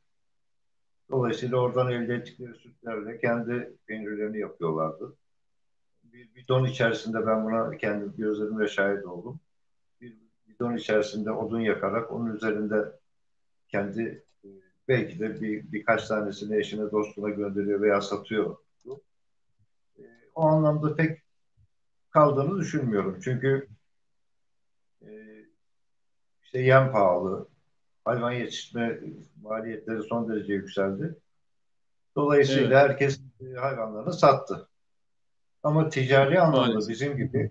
Dolayısıyla oradan elde ettikleri sütlerle kendi peynirlerini yapıyorlardı. Bir bidon içerisinde ben buna kendi gözlerimle şahit oldum. Bir bidon içerisinde odun yakarak onun üzerinde kendi belki de birkaç tanesini eşine dostuna gönderiyor veya satıyor. E, o anlamda pek kaldığını düşünmüyorum. Çünkü e, işte yem pahalı, hayvan yetiştirme maliyetleri son derece yükseldi. Dolayısıyla Evet, herkes hayvanlarını sattı. Ama ticari anlamda maalesef. bizim gibi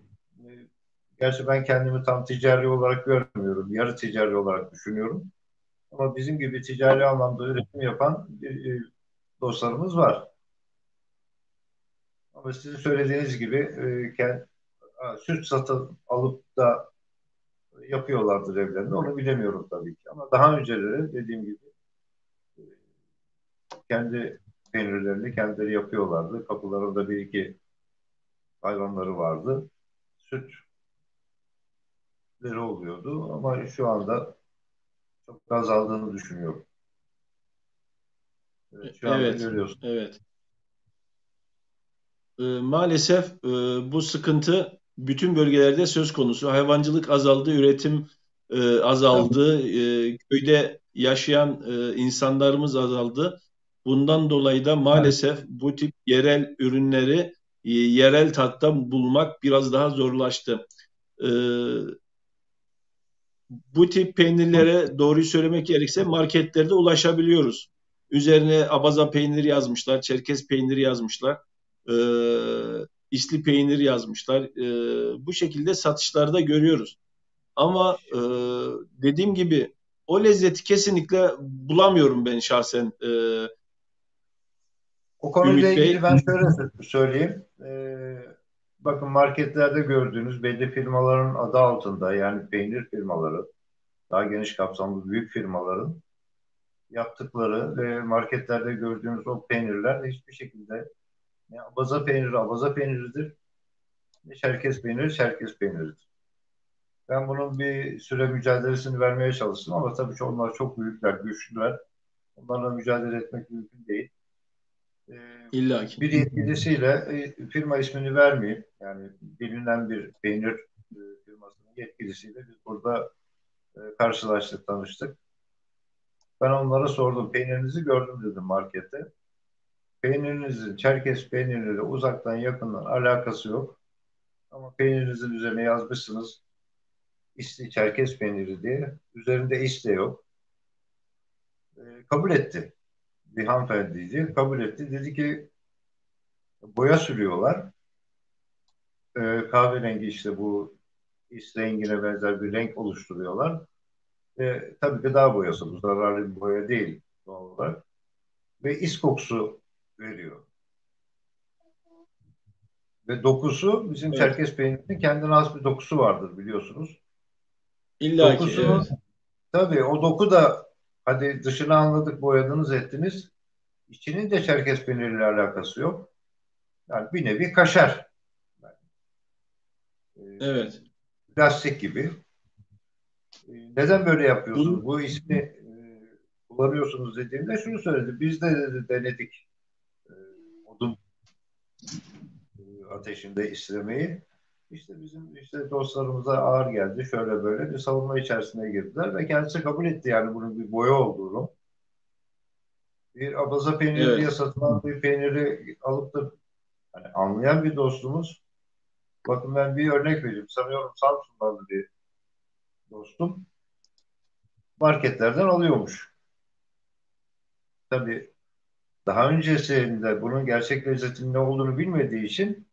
gerçi ben kendimi tam ticari olarak görmüyorum. Yarı ticari olarak düşünüyorum. Ama bizim gibi ticari anlamda üretim yapan dostlarımız var. Ama sizin söylediğiniz gibi süt satın alıp da yapıyorlardır evlerinde. Onu bilemiyorum tabii ki. Ama daha önceleri dediğim gibi e, kendi peynirlerini kendileri yapıyorlardı. Kapılarında bir iki hayvanları vardı. Sütleri oluyordu. Ama şu anda çok azaldığını düşünüyorum. Evet, şu anda Evet, görüyorsun. evet. Maalesef bu sıkıntı bütün bölgelerde söz konusu. Hayvancılık azaldı, üretim Tabii. azaldı, köyde yaşayan insanlarımız azaldı. Bundan dolayı da Evet. maalesef bu tip yerel ürünleri yerel tatta bulmak biraz daha zorlaştı. E, Bu tip peynirlere doğruyu söylemek gerekirse marketlerde ulaşabiliyoruz. Üzerine abaza peyniri yazmışlar, çerkez peyniri yazmışlar, e, isli peynir yazmışlar. Bu şekilde satışlarda görüyoruz. Ama dediğim gibi o lezzeti kesinlikle bulamıyorum ben şahsen O konuyla Ümit ilgili Bey. ben şöyle söyleyeyim. Bakın marketlerde gördüğünüz belli firmaların adı altında yani peynir firmaları, daha geniş kapsamlı büyük firmaların yaptıkları ve marketlerde gördüğünüz o peynirler hiçbir şekilde ne abaza peyniri abaza peyniridir, ne çerkez peyniri çerkez peyniridir. Ben bunun bir süre mücadelesini vermeye çalıştım ama tabii ki onlar çok büyükler, güçlüler. Onlarla mücadele etmek mümkün değil. e, İlla ki. bir yetkilisiyle firma ismini vermeyeyim. Yani bilinen bir peynir firmasının yetkilisiyle biz burada karşılaştık, tanıştık. Ben onlara sordum. Peynirinizi gördüm dedim markette. Peynirinizin Çerkez peyniriyle uzaktan yakından alakası yok. Ama peynirinizin üzerine yazmışsınız İsli Çerkez peyniri diye. Üzerinde is de yok. Kabul etti. Bir hanımefendiydi. Kabul etti. Dedi ki boya sürüyorlar. Kahverengi işte bu is rengine benzer bir renk oluşturuyorlar. Tabii gıda boyası bu zararlı bir boya değil doğal olarak. Ve is kokusu veriyor. Ve dokusu bizim Evet. Çerkez peynirinin kendine has bir dokusu vardır biliyorsunuz. İlla ki, Dokusunun evet. tabii o doku da hadi dışını anladık boyadınız ettiniz. İçinin de Çerkez peyniriyle alakası yok. Yani bir nevi kaşar. Evet. Plastik gibi. Neden böyle Bu, yapıyorsunuz? Bu ismi kullanıyorsunuz dediğimde şunu söyledi. Biz de dedi, denedik e, odun ateşinde istemeyi. İşte bizim işte dostlarımıza ağır geldi. Şöyle böyle bir savunma içerisine girdiler ve kendisi kabul etti yani bunun bir boya olduğunu. Bir abaza peyniri diye evet. satılan bir peyniri alıp da hani anlayan bir dostumuz. Bakın ben bir örnek vereyim. Sanıyorum Samsun'dan bir dostum marketlerden alıyormuş. Tabii daha öncesinde bunun gerçek lezzetinin ne olduğunu bilmediği için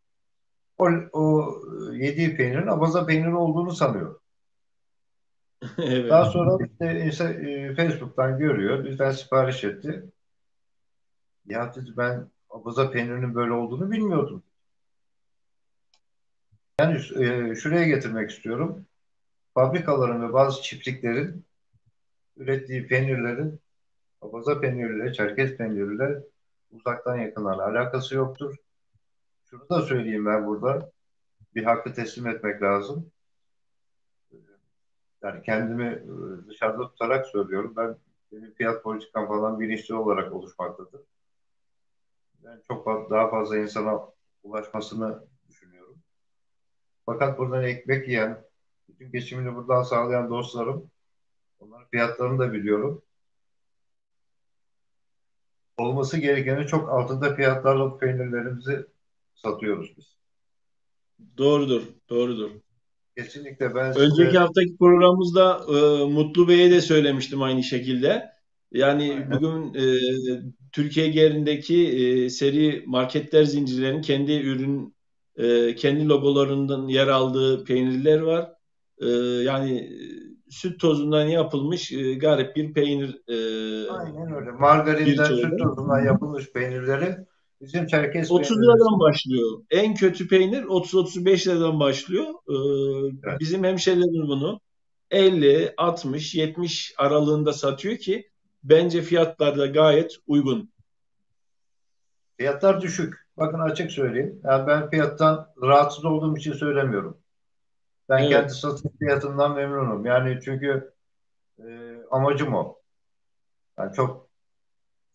o yediği peynirin abaza peyniri olduğunu sanıyor. Daha Evet. sonra işte Facebook'tan görüyor. Bizden sipariş etti. Ya dedi ben abaza peynirinin böyle olduğunu bilmiyordum. Yani şuraya getirmek istiyorum. Fabrikaların ve bazı çiftliklerin ürettiği peynirlerin abaza peyniriyle, Çerkez peyniriyle uzaktan yakından alakası yoktur. Şunu da söyleyeyim ben burada. Bir hakkı teslim etmek lazım. Yani kendimi dışarıda tutarak söylüyorum. Benim fiyat politikam falan bilinçli olarak oluşmaktadır. Ben çok daha fazla insana ulaşmasını düşünüyorum. Fakat buradan ekmek yiyen, bütün geçimini buradan sağlayan dostlarım, onların fiyatlarını da biliyorum. Olması gerekenin çok altında fiyatlarla peynirlerimizi satıyoruz biz. Doğrudur. Doğrudur. Kesinlikle ben Önceki size haftaki programımızda Mutlu Bey'e de söylemiştim aynı şekilde. Yani aynen, bugün Türkiye genelindeki seri marketler zincirlerinin kendi logolarından yer aldığı peynirler var. Yani süt tozundan yapılmış garip bir peynir aynen öyle. bir Margarinden, süt çoğu. tozundan yapılmış peynirleri bizim Çerkez 30 peynirimiz. liradan başlıyor. En kötü peynir 30-35 liradan başlıyor. Evet. Bizim hemşehrilerimiz bunu 50, 60, 70 aralığında satıyor ki bence fiyatlar da gayet uygun. Fiyatlar düşük. Bakın açık söyleyeyim. Yani ben fiyattan rahatsız olduğum için söylemiyorum. Ben kendi Evet, satış fiyatından memnunum. Yani çünkü amacım o. Yani çok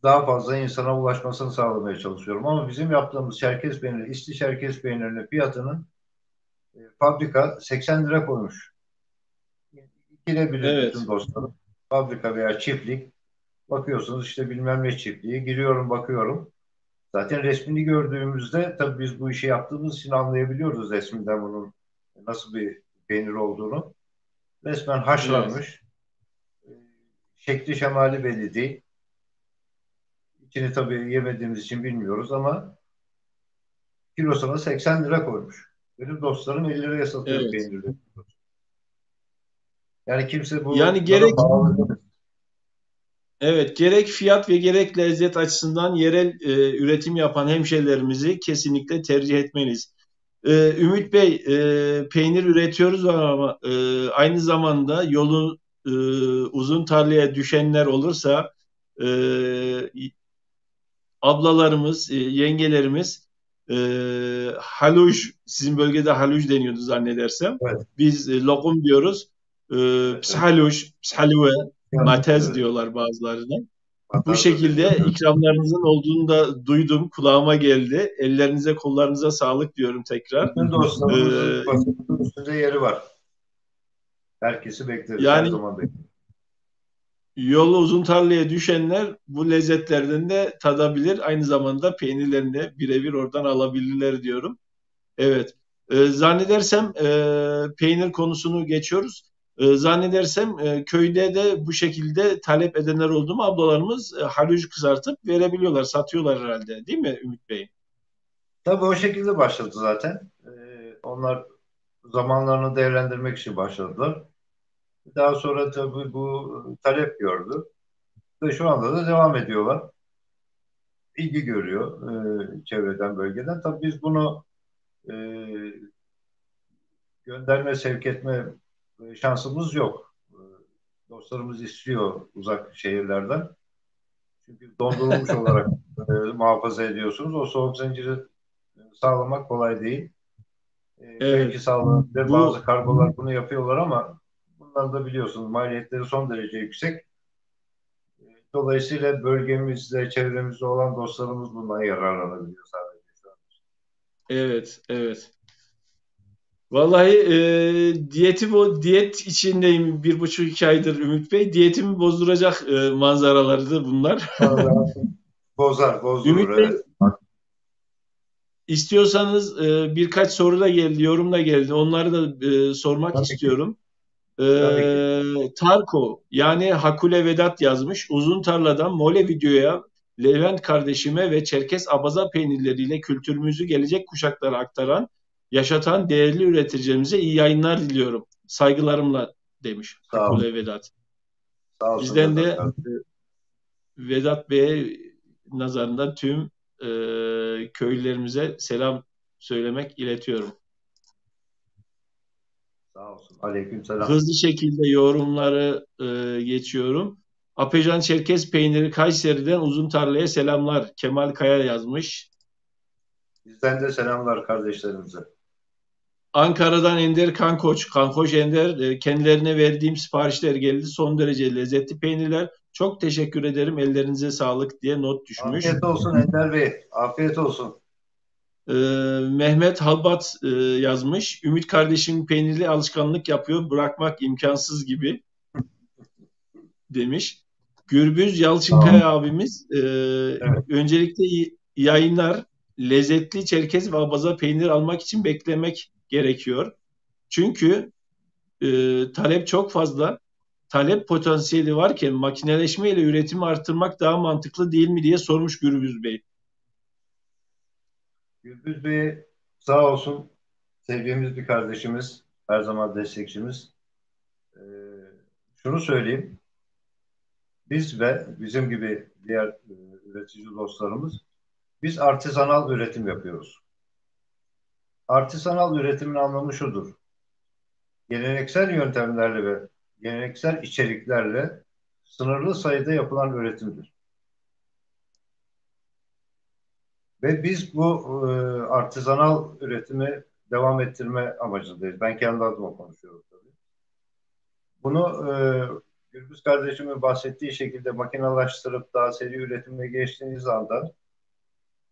daha fazla insana ulaşmasını sağlamaya çalışıyorum. Ama bizim yaptığımız Çerkez peyniri, İsti Çerkez peynirinin fiyatının fabrika 80 lira koymuş. Girebilir bütün evet, dostlarım. Fabrika veya çiftlik. Bakıyorsunuz işte bilmem ne çiftliği. Giriyorum bakıyorum. Zaten resmini gördüğümüzde tabii biz bu işi yaptığımız için anlayabiliyoruz resminden bunun nasıl bir peynir olduğunu. Resmen evet, haşlanmış. E, Şekli şemali belli değil. İçini tabii yemediğimiz için bilmiyoruz ama kilosuna 80 lira koymuş. Benim dostlarım 50 liraya satıyor evet. peynirleri. Yani kimse Yani bunlara gerek pahalı demez. evet gerek fiyat ve gerek lezzet açısından yerel üretim yapan hemşehrilerimizi kesinlikle tercih etmeliyiz. Ümit Bey, peynir üretiyoruz ama aynı zamanda yolu uzun tarlaya düşenler olursa e, ablalarımız, yengelerimiz haluş, sizin bölgede haluş deniyordu zannedersem. Evet, Biz lokum diyoruz. evet, evet. Pshaluş, pshalve, Yani, matez evet. diyorlar bazılarına. Bu Hatta da şekilde deniyor. ikramlarınızın olduğunu da duydum, kulağıma geldi. Ellerinize, kollarınıza sağlık diyorum tekrar. Bütün Ee, dostlarımızın basının üstünde yeri var. Herkesi bekleriz. Her Yani zaman bekleriz. yolu uzun tarlaya düşenler bu lezzetlerden de tadabilir. Aynı zamanda peynirlerini de birebir oradan alabilirler diyorum. Evet. Zannedersem peynir konusunu geçiyoruz. Zannedersem köyde de bu şekilde talep edenler oldu mu ablalarımız haluç kızartıp verebiliyorlar, satıyorlar herhalde. Değil mi Ümit Bey? Tabii o şekilde başladı zaten. Onlar zamanlarını değerlendirmek için başladılar. Daha sonra tabii bu talep gördü. Ve şu anda da devam ediyorlar. İlgi görüyor çevreden, bölgeden. Tabii biz bunu e, gönderme, sevk etme şansımız yok. Dostlarımız istiyor uzak şehirlerden. Çünkü dondurulmuş olarak muhafaza ediyorsunuz. O soğuk zinciri sağlamak kolay değil. Belki Evet. sağlanabilir. Bazı Bu kargolar bunu yapıyorlar ama bunlar da biliyorsunuz maliyetleri son derece yüksek. Dolayısıyla bölgemizde, çevremizde olan dostlarımız bundan yararlanabiliyor sadece şu an. evet, evet. Vallahi diyet içindeyim 1,5-2 aydır Ümit Bey. Diyetimi bozduracak manzaralardı bunlar. Sonra bozdurur Ümit Bey, evet. istiyorsanız birkaç soru da geldi, yorum da geldi. Onları da sormak Tabii ki, istiyorum. tabii ki. Tarko yani Hakule Vedat yazmış. Uzun tarladan Mole videoya Levent kardeşime ve Çerkes Abaza peynirleriyle kültürümüzü gelecek kuşaklara aktaran, yaşatan değerli üreticilerimize iyi yayınlar diliyorum. Saygılarımla demiş Sağ olsun. Hakule Vedat. Sağ olsun Bizden Vedat de kardeşim. Vedat Bey'e nazarında tüm köylülerimize selam söylemek iletiyorum. Sağ olsun. Aleykümselam. Hızlı şekilde yorumları geçiyorum. Apejan Çerkez peyniri Kayseri'den uzun tarlaya selamlar. Kemal Kaya yazmış. Bizden de selamlar kardeşlerimize. Ankara'dan Ender Kankoç. Kankoç Ender, kendilerine verdiğim siparişler geldi. Son derece lezzetli peynirler. Çok teşekkür ederim. Ellerinize sağlık diye not düşmüş. Afiyet olsun Ender Bey. Afiyet olsun. Mehmet Halbat yazmış. Ümit kardeşim peynirli alışkanlık yapıyor. Bırakmak imkansız gibi demiş. Gürbüz Tamam. Yalçınkaya abimiz Evet. öncelikle yayınlar, lezzetli Çerkez ve Abaza peynir almak için beklemek gerekiyor. Çünkü talep çok fazla. Talep potansiyeli varken makineleşme ile üretimi arttırmak daha mantıklı değil mi diye sormuş Gürbüz Bey. Gürbüz Bey sağ olsun. Sevdiğimiz bir kardeşimiz. Her zaman destekçimiz. Ee, Şunu söyleyeyim. Biz ve bizim gibi diğer üretici dostlarımız biz artizanal üretim yapıyoruz. Artizanal üretimin anlamı şudur. Geleneksel yöntemlerle ve geleneksel içeriklerle sınırlı sayıda yapılan üretimdir. Ve biz bu artizanal üretimi devam ettirme amacındayız. Ben kendi adıma konuşuyorum tabii. Bunu Gürbüz kardeşimin bahsettiği şekilde makinalaştırıp daha seri üretime geçtiğiniz anda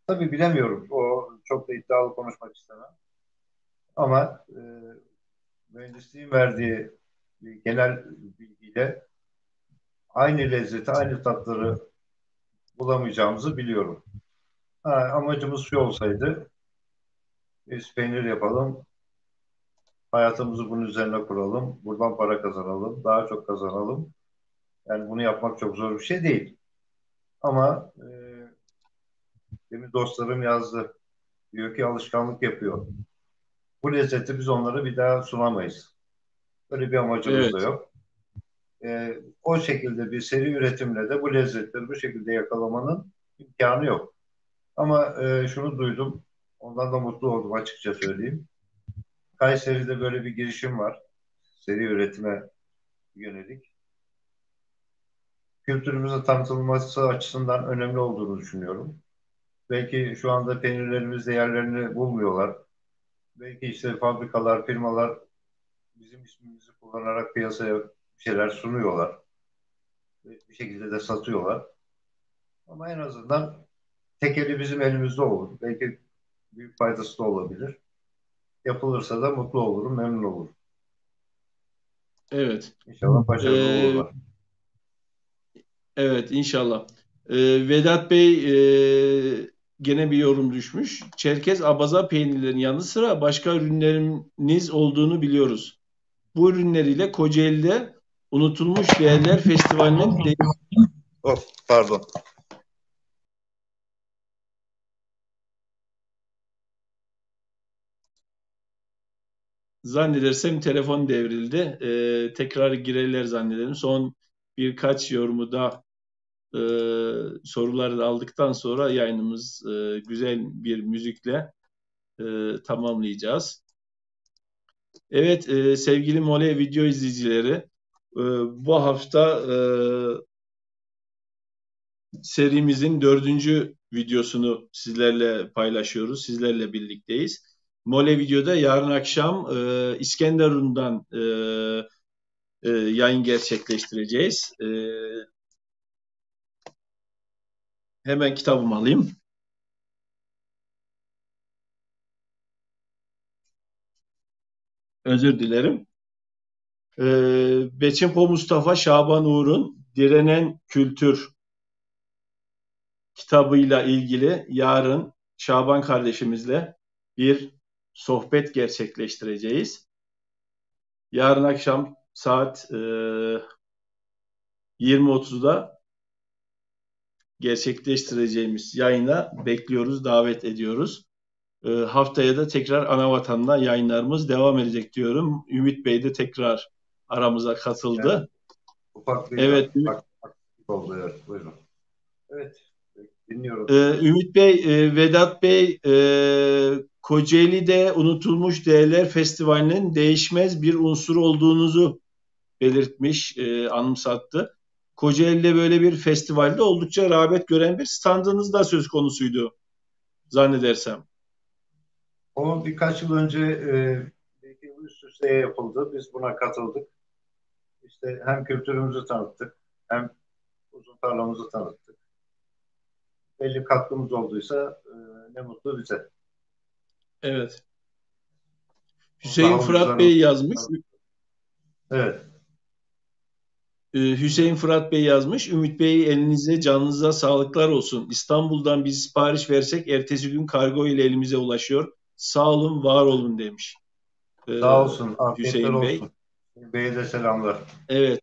tabii bilemiyorum. O çok da iddialı konuşmak istemem. Ama mühendisliğin verdiği genel bilgiyle aynı lezzeti, aynı tatları bulamayacağımızı biliyorum. Amacımız şu olsaydı, biz peynir yapalım, hayatımızı bunun üzerine kuralım, buradan para kazanalım, daha çok kazanalım. Yani bunu yapmak çok zor bir şey değil. Ama demin dostlarım yazdı, diyor ki alışkanlık yapıyor. Bu lezzeti biz onlara bir daha sunamayız. Böyle bir amacımız da Evet, yok. O şekilde bir seri üretimle de bu lezzetleri bu şekilde yakalamanın imkanı yok. Ama şunu duydum, ondan da mutlu oldum açıkça söyleyeyim. Kayseri'de böyle bir girişim var. Seri üretime yönelik. Kültürümüzün tanıtılması açısından önemli olduğunu düşünüyorum. Belki şu anda peynirlerimiz yerlerini bulmuyorlar. Belki işte fabrikalar, firmalar bizim ismimizi kullanarak piyasaya bir şeyler sunuyorlar. Bir şekilde de satıyorlar. Ama en azından tekeli bizim elimizde olur. Belki büyük faydası da olabilir. Yapılırsa da mutlu olurum, memnun olurum. evet. İnşallah başarılı Ee, olurlar. evet inşallah. Vedat Bey gene bir yorum düşmüş. Çerkez Abaza peynirlerin yanı sıra başka ürünleriniz olduğunu biliyoruz. Bu ürünleriyle Kocaeli'de Unutulmuş Değerler Festivali'nin Of, pardon. zannedersem telefon devrildi. Tekrar girerler zannederim. Son birkaç yorumu da e, soruları da aldıktan sonra yayınımız güzel bir müzikle tamamlayacağız. Evet sevgili Mole video izleyicileri bu hafta serimizin 4. videosunu sizlerle paylaşıyoruz. Sizlerle birlikteyiz. Mole Video'da yarın akşam İskenderun'dan yayın gerçekleştireceğiz. Hemen kitabımı alayım. Özür dilerim. Beçimpo Mustafa Şaban Uğur'un Direnen Kültür kitabıyla ilgili yarın Şaban kardeşimizle bir sohbet gerçekleştireceğiz. Yarın akşam saat 20.30'da gerçekleştireceğimiz yayına bekliyoruz, davet ediyoruz. Haftaya da tekrar Anavatan'da yayınlarımız devam edecek diyorum. Ümit Bey de tekrar aramıza katıldı. Yani, ufak bir Evet. aktif oldu. Evet, buyurun. Evet, dinliyorum. Ümit Bey, Vedat Bey, Kocaeli'de Unutulmuş Değerler Festivali'nin değişmez bir unsur olduğunuzu belirtmiş, anımsattı. Kocaeli'de böyle bir festivalde oldukça rağbet gören bir standınız da söz konusuydu zannedersem. O birkaç yıl önce belki üst üste yapıldı. Biz buna katıldık. İşte hem kültürümüzü tanıttık, hem uzun tarlamızı tanıttık. Belli katkımız olduysa ne mutlu bize. Evet. Hüseyin Fırat Bey yazmış. Evet. Hüseyin Fırat Bey yazmış. Ümit Bey, elinize canınıza sağlıklar olsun. İstanbul'dan bir sipariş versek ertesi gün kargo ile elimize ulaşıyor. Sağ olun, var olun demiş. Sağ olsun. Afiyetler Hüseyin Bey. olsun. Bey'e de selamlar. Evet.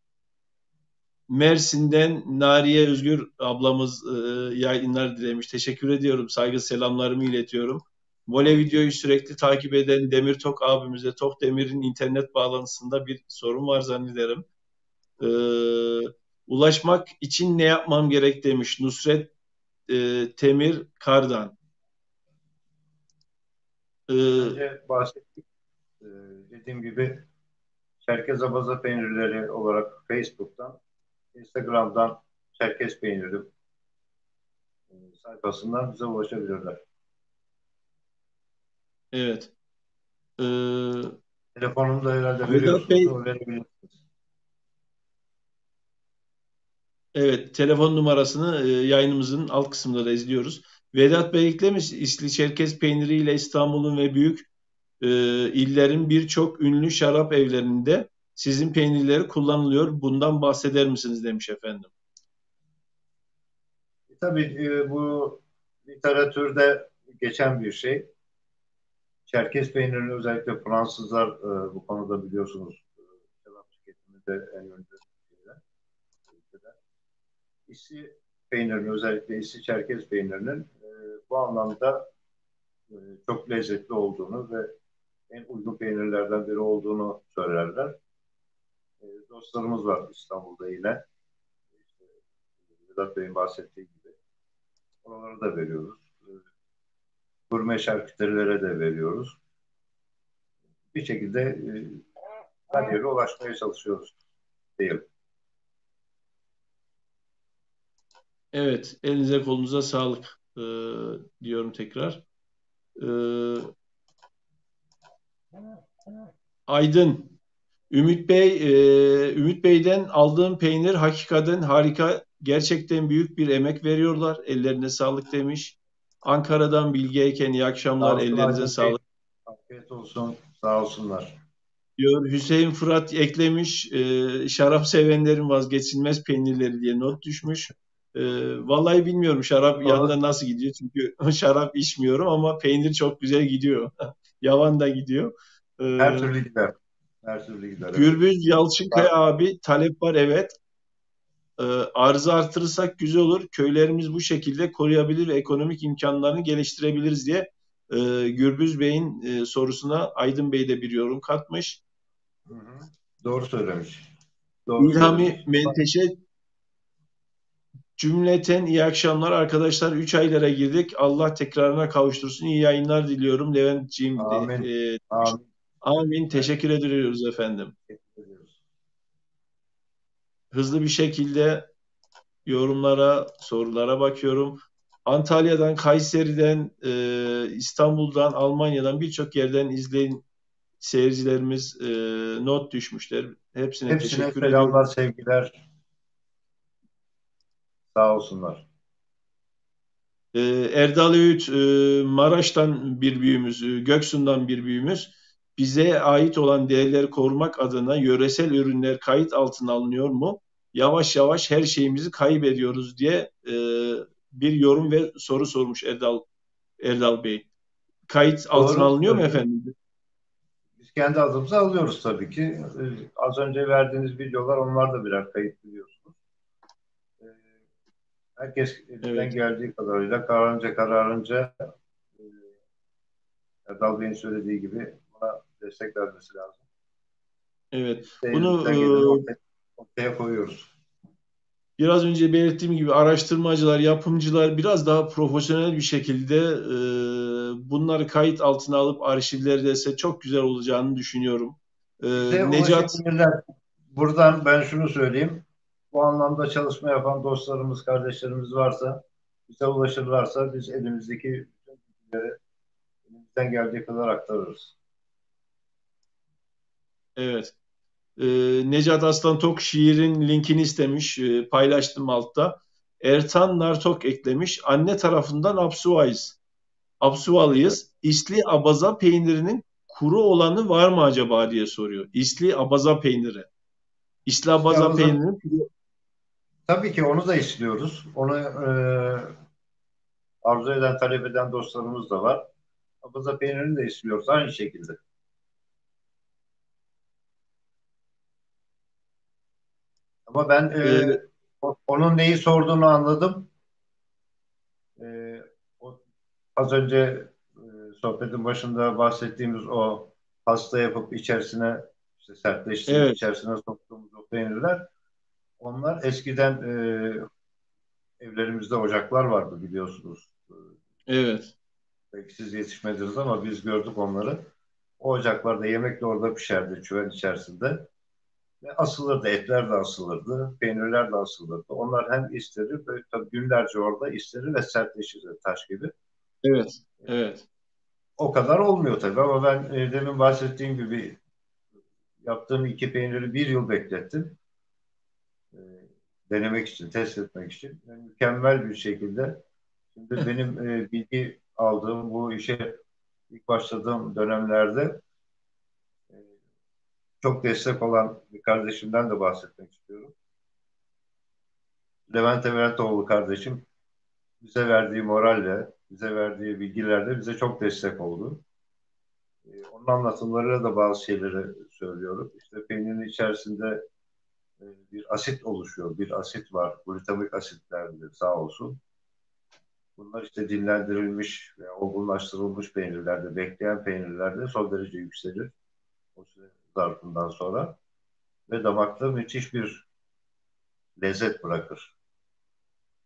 Mersin'den Nariye Özgür ablamız yayınlar dilemiş. Teşekkür ediyorum. Saygı selamlarımı iletiyorum. Mole Video'yu sürekli takip eden Demir Tok abimize, Tok Demir'in internet bağlantısında bir sorun var zannederim. Ulaşmak için ne yapmam gerek demiş Nusret Temir Kardan. Önce bahsettik. Dediğim gibi Çerkez Abaza peynirleri olarak Facebook'tan, Instagram'dan Çerkez peyniri sayfasından bize ulaşabilirler. Evet. Telefonumu da herhalde Vedat Bey, veriyorsunuz. Verebilirsiniz. evet, telefon numarasını yayınımızın alt kısmında da izliyoruz. Vedat Bey eklemiş, İsli Çerkez peyniriyle İstanbul'un ve büyük illerin birçok ünlü şarap evlerinde sizin peynirleri kullanılıyor. Bundan bahseder misiniz demiş efendim. Tabii bu literatürde geçen bir şey. Çerkez peynirini özellikle Fransızlar bu konuda biliyorsunuz şarap tüketiminde en önde şeyler. İsli peynirinin, özellikle İsli Çerkez peynirinin bu anlamda çok lezzetli olduğunu ve en uygun peynirlerden biri olduğunu söylerler. Dostlarımız var İstanbul'da yine. İşte, Vedat Bey'in bahsettiği gibi. Oraları da veriyoruz. Gurme şarküterilere de veriyoruz. Bir şekilde her yere ulaşmaya çalışıyoruz diyelim. Evet, elinize kolunuza sağlık diyorum tekrar. Aydın, Ümit Bey'den aldığım peynir hakikaten harika. Gerçekten büyük bir emek veriyorlar. Ellerine sağlık demiş. Ankara'dan Bilge Eken, iyi akşamlar. Ellerinize sağlık. Afiyet olsun. Sağ olsunlar. Diyor. Hüseyin Fırat eklemiş. Şarap sevenlerin vazgeçilmez peynirleri diye not düşmüş. Vallahi bilmiyorum şarap yanında nasıl gidiyor. Çünkü şarap içmiyorum ama peynir çok güzel gidiyor. Yavan da gidiyor. Her türlü gider. Her türlü gider. Gürbüz Yalçınkaya abi talep var, evet. Arzı artırırsak güzel olur. Köylerimiz bu şekilde koruyabilir ve ekonomik imkanlarını geliştirebiliriz diye Gürbüz Bey'in sorusuna Aydın Bey de bir yorum katmış. Hı hı. Doğru söylemiş. Doğru İlhami söylemiş. Menteşe cümleten iyi akşamlar arkadaşlar. 3 aylara girdik. Allah tekrarına kavuştursun. İyi yayınlar diliyorum. Leventciğim. Amin. Amin. Amin. Teşekkür ediyoruz efendim. Teşekkür ediyoruz. Hızlı bir şekilde yorumlara, sorulara bakıyorum. Antalya'dan, Kayseri'den, İstanbul'dan, Almanya'dan birçok yerden izleyin seyircilerimiz not düşmüşler. Hepsine Hepsine teşekkür ediyorum. selamlar, sevgiler. Sağ olsunlar. Erdal Öğüt, Maraş'tan bir büyüğümüz, Göksu'ndan bir büyüğümüz. Bize ait olan değerleri korumak adına yöresel ürünler kayıt altına alınıyor mu? Yavaş yavaş her şeyimizi kaybediyoruz diye bir yorum ve soru sormuş Erdal Bey. Kayıt altına Doğru alınıyor mu söylüyorsun. efendim? Biz kendi adımıza alıyoruz tabii ki. Az önce verdiğiniz videolar, onlar da birer kayıt, biliyorsunuz. Ee, Herkes elinden Evet, geldiği kadarıyla kararınca e, Erdal Bey'in söylediği gibi buna destek vermesi lazım. evet. Biz de Bunu elimizden geleni ortaya koyuyoruz. biraz önce belirttiğim gibi araştırmacılar, yapımcılar biraz daha profesyonel bir şekilde bunları kayıt altına alıp arşivlerdeyse çok güzel olacağını düşünüyorum. Bize Necat, ulaşabilirler. Buradan ben şunu söyleyeyim. Bu anlamda çalışma yapan dostlarımız, kardeşlerimiz varsa, bize ulaşırlarsa biz elimizdeki bütün bilgileri elimizden geldiği kadar aktarırız. evet. Necat Aslan Tok şiirin linkini istemiş, paylaştım altta. Ertan Nartok eklemiş. Anne tarafından Apsuvalıyız. İsli abaza peynirinin kuru olanı var mı acaba diye soruyor. İsli abaza peyniri. İsli abaza İşte peynirinin tabii ki onu da istiyoruz. Onu arzu eden, talep eden dostlarımız da var. Abaza peynirini de istiyoruz aynı şekilde. Ama ben e, onun neyi sorduğunu anladım. E, Az önce sohbetin başında bahsettiğimiz o pasta yapıp içerisine işte sertleştirip evet, içerisine soktuğumuz o peynirler, onlar eskiden evlerimizde ocaklar vardı, biliyorsunuz. evet, Belki siz yetişmediniz ama biz gördük onları. O ocaklarda yemek de orada pişerdi çöven içerisinde. Ve asılırdı, etler de asılırdı, peynirler de asılırdı. Onlar hem isterir, böyle tabii günlerce orada isterir ve sertleşir taş gibi. evet, evet, O kadar olmuyor tabii ama ben demin bahsettiğim gibi yaptığım iki peyniri bir yıl beklettim. E, Denemek için, test etmek için. Yani mükemmel bir şekilde. Şimdi benim bilgi aldığım, bu işe ilk başladığım dönemlerde e, çok destek olan bir kardeşimden de bahsetmek istiyorum. Levent Evretoğlu kardeşim bize verdiği moralle, bize verdiği bilgilerle bize çok destek oldu. Onun anlatımlarıyla da bazı şeyleri söylüyorum. İşte peynirin içerisinde bir asit oluşuyor. Bir asit var. Glutamik asitlerdir, sağ olsun. Bunlar işte dinlendirilmiş veya olgunlaştırılmış peynirlerde, bekleyen peynirlerde son derece yükselir. O süre zarfından sonra. Ve damakta müthiş bir lezzet bırakır.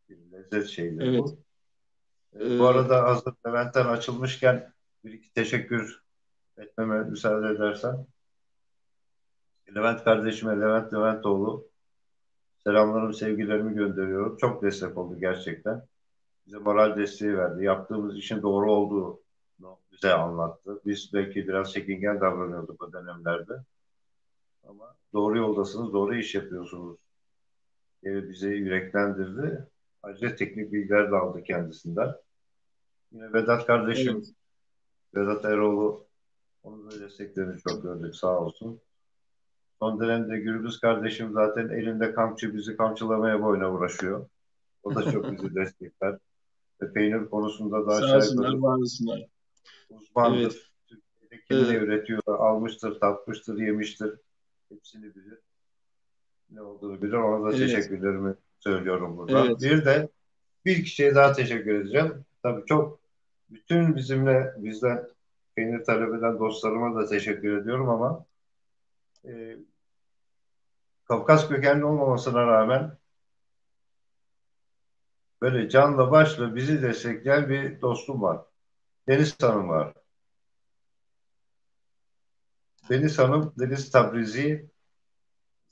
Bir lezzet şeyidir evet. bu. Bu E, arada hazır Levent'ten açılmışken bir iki teşekkür etmeme müsaade edersen. Levent kardeşime, Levent Leventoğlu, selamlarımı, sevgilerimi gönderiyorum. Çok destek oldu gerçekten. Bize moral desteği verdi. Yaptığımız işin doğru olduğunu bize anlattı. Biz belki biraz çekingen davranıyorduk o dönemlerde. Ama doğru yoldasınız, doğru iş yapıyorsunuz diye bizi yüreklendirdi. Ayrıca teknik bilgiler de aldı kendisinden. Yine Vedat kardeşim, evet, Vedat Eroğlu, onun da desteklerini çok gördük, sağ olsun. Son dönemde Gürbüz kardeşim zaten elinde kamçı, bizi kamçılamaya boyuna uğraşıyor. O da çok bizi destekler. Ve peynir konusunda da sağ aşağı olsunlar, yukarı var olsunlar. Evet, uzmandır. Türkiye'de kim ne e, üretiyor, almıştır, tatmıştır, yemiştir. Hepsini bilir. Ne olduğunu bilir. Ona da evet, teşekkürlerimi söylüyorum buradan. evet, Bir de bir kişiye daha teşekkür edeceğim. Tabii çok bütün bizden peynir talep eden dostlarıma da teşekkür ediyorum ama e, Kafkas kökenli olmamasına rağmen böyle canla başla bizi destekleyen bir dostum var. Deniz Hanım var. Deniz Hanım, Deniz Tabrizi,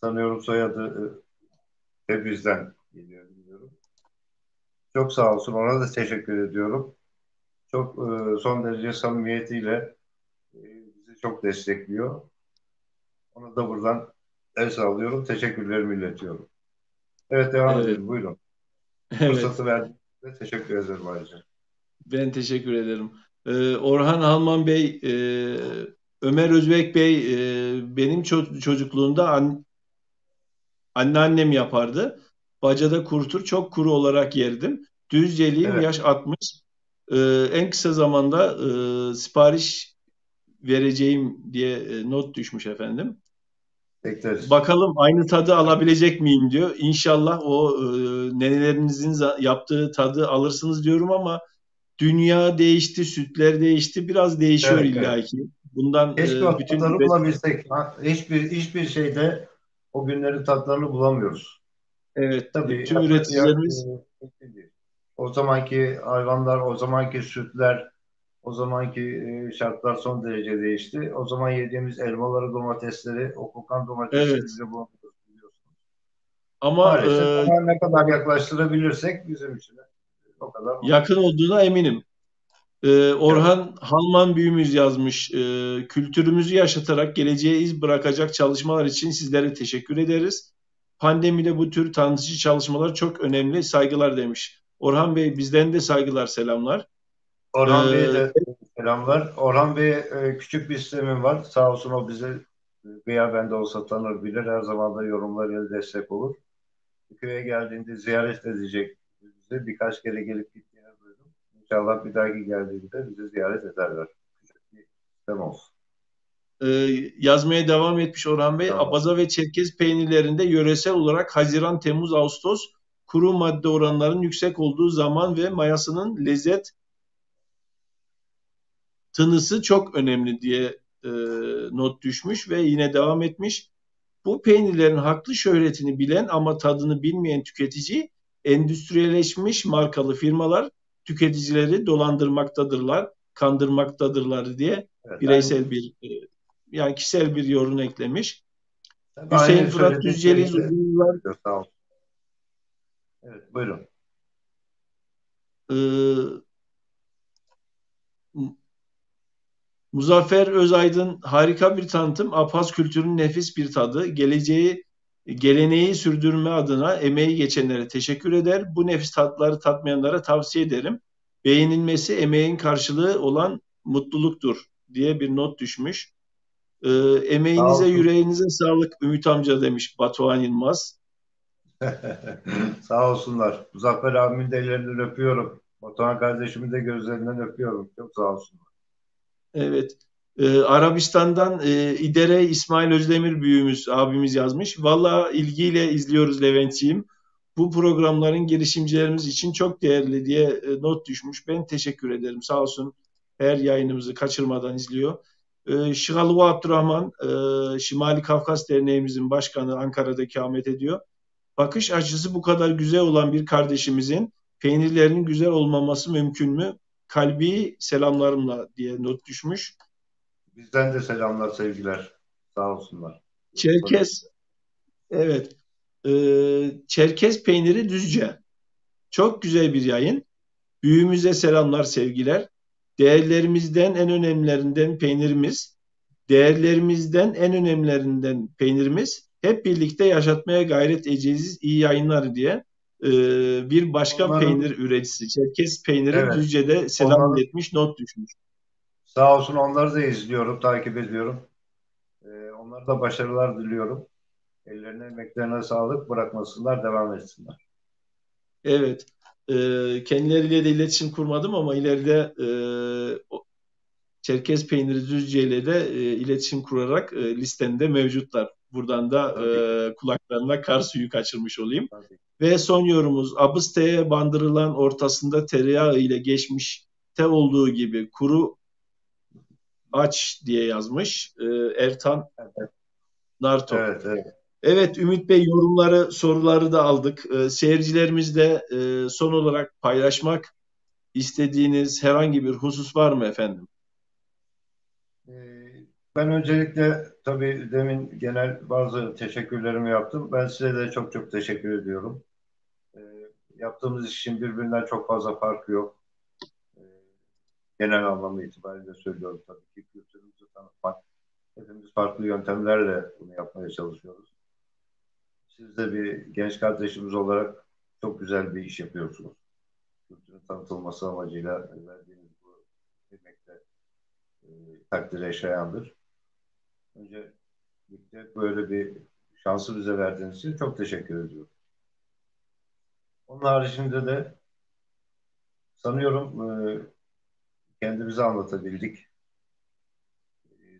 sanıyorum soyadı Tebriz'den geliyor, bilmiyorum. Çok sağ olsun. Ona da teşekkür ediyorum. Çok son derece samimiyetiyle bizi çok destekliyor. Ona da buradan el sallıyorum. Teşekkürlerimi iletiyorum. Evet, devam Evet, edelim. Buyurun. evet. Fırsatı verdiğiniz için teşekkür ederim ayrıca. Ben teşekkür ederim. Orhan Alman Bey, Ömer Özbek Bey, benim çocukluğumda anneannem yapardı. Bacada kurutur, çok kuru olarak yerdim. Düzceliyim, Evet, yaş 60. En kısa zamanda sipariş vereceğim diye not düşmüş efendim. bekleriz. Bakalım aynı tadı alabilecek miyim diyor. İnşallah o nenelerinizin yaptığı tadı alırsınız diyorum ama dünya değişti, sütler değişti, biraz değişiyor Evet, evet. illaki. Bundan Keşke o bütün tatları bulabilsek. Ha, hiçbir şeyde o günlerin tatlarını bulamıyoruz. evet, Tabii tüm üreticilerimiz o zamanki hayvanlar, o zamanki sütler, o zamanki şartlar son derece değişti. O zaman yediğimiz elmaları, domatesleri, o kokan domatesleri evet bile bulamıyoruz, biliyorsunuz. ama Maalesef, ama ne kadar yaklaştırabilirsek bizim için o kadar mutlu. yakın olduğuna eminim. Evet. Orhan Halman büyüğümüz yazmış. Kültürümüzü yaşatarak geleceğe iz bırakacak çalışmalar için sizlere teşekkür ederiz. Pandemide bu tür tanıtıcı çalışmalar çok önemli. Saygılar demiş. Orhan Bey bizden de saygılar, selamlar. Orhan Bey'e Ee, de selamlar. Orhan Bey'e küçük bir sistemim var. Sağ olsun, o bize veya ben de olsa tanır bilir. Her zaman da yorumlarıyla destek olur. Köye geldiğinde ziyaret edecek bize. Birkaç kere gelip gittiğini duydum. İnşallah bir dahaki geldiğinde bizi ziyaret ederler. Küçük bir sistem olsun. e, yazmaya devam etmiş Orhan Bey. Tamam. Abaza ve Çerkez peynirlerinde yöresel olarak Haziran, Temmuz, Ağustos kuru madde oranlarının yüksek olduğu zaman ve mayasının lezzet tınısı çok önemli diye not düşmüş ve yine devam etmiş. Bu peynirlerin haklı şöhretini bilen ama tadını bilmeyen tüketici, endüstriyelleşmiş markalı firmalar tüketicileri dolandırmaktadırlar, kandırmaktadırlar diye Evet, bireysel bir yani kişisel bir yorum eklemiş. Hüseyin aynı Fırat söylediğim Düzceli şeyi de uzun yıllar sağ olsun. Evet, buyurun. e, Muzaffer Özaydın harika bir tanıtım. Apaz kültürünün nefis bir tadı. Geleneği sürdürme adına emeği geçenlere teşekkür eder. Bu nefis tatları tatmayanlara tavsiye ederim. Beğenilmesi emeğin karşılığı olan mutluluktur diye bir not düşmüş. Sağ Emeğinize, olsun. yüreğinize sağlık Ümit amca demiş Batuhan Yılmaz. Sağ olsunlar. Muzaffer abimin de ellerinden öpüyorum. Batuhan kardeşimin de gözlerinden öpüyorum. Çok sağ olsunlar. Evet. Arabistan'dan İdere İsmail Özdemir büyüğümüz abimiz yazmış. Valla ilgiyle izliyoruz Leventciğim. Bu programların girişimcilerimiz için çok değerli diye not düşmüş. Ben teşekkür ederim. Sağ olsun her yayınımızı kaçırmadan izliyor. Şıgalı Abdurrahman, Şimali Kafkas Derneğimizin başkanı Ankara'da ikamet ediyor. Bakış açısı bu kadar güzel olan bir kardeşimizin peynirlerinin güzel olmaması mümkün mü? Kalbi selamlarımla diye not düşmüş. Bizden de selamlar, sevgiler. Sağ olsunlar. Çerkez, evet. Çerkez peyniri Düzce. Çok güzel bir yayın. Büyüğümüze selamlar, sevgiler. Değerlerimizden en önemlilerinden peynirimiz. Değerlerimizden en önemlilerinden peynirimiz. Hep birlikte yaşatmaya gayret edeceğiz. İyi yayınlar diye. Bir başka Onların, peynir üreticisi. Çerkez peyniri evet, Düzce'de selam onların, iletmiş, not düşmüş. sağ olsun, onları da izliyorum, takip ediyorum. Onlara da başarılar diliyorum. Ellerine, emeklerine sağlık, bırakmasınlar, devam etsinler. Evet. Kendileriyle de iletişim kurmadım ama ileride Çerkez peyniri Düzce ile de iletişim kurarak listemde mevcutlar. Buradan da Tabii, kulaklarına kar suyu kaçırmış olayım. tabii. Ve son yorumumuz Abıste'ye bandırılan ortasında tereyağı ile geçmişte olduğu gibi kuru aç diye yazmış Ertan Evet, Nartok. evet, evet. Evet Ümit Bey yorumları, soruları da aldık. Seyircilerimizle son olarak paylaşmak istediğiniz herhangi bir husus var mı efendim? Ee, Ben öncelikle tabii demin genel bazı teşekkürlerimi yaptım. Ben size de çok çok teşekkür ediyorum. Ee, yaptığımız işin birbirinden çok fazla farkı yok. E, Genel anlamı itibariyle söylüyorum tabii ki. Kültürümüzü tanıtmak. Hepimiz farklı yöntemlerle bunu yapmaya çalışıyoruz. Siz de bir genç kardeşimiz olarak çok güzel bir iş yapıyorsunuz. Kültürün tanıtılması amacıyla verdiğiniz bu emekle takdire şayandır. Öncelikle böyle bir şansı bize verdiğiniz için çok teşekkür ediyorum. Onun haricinde de sanıyorum kendimizi anlatabildik.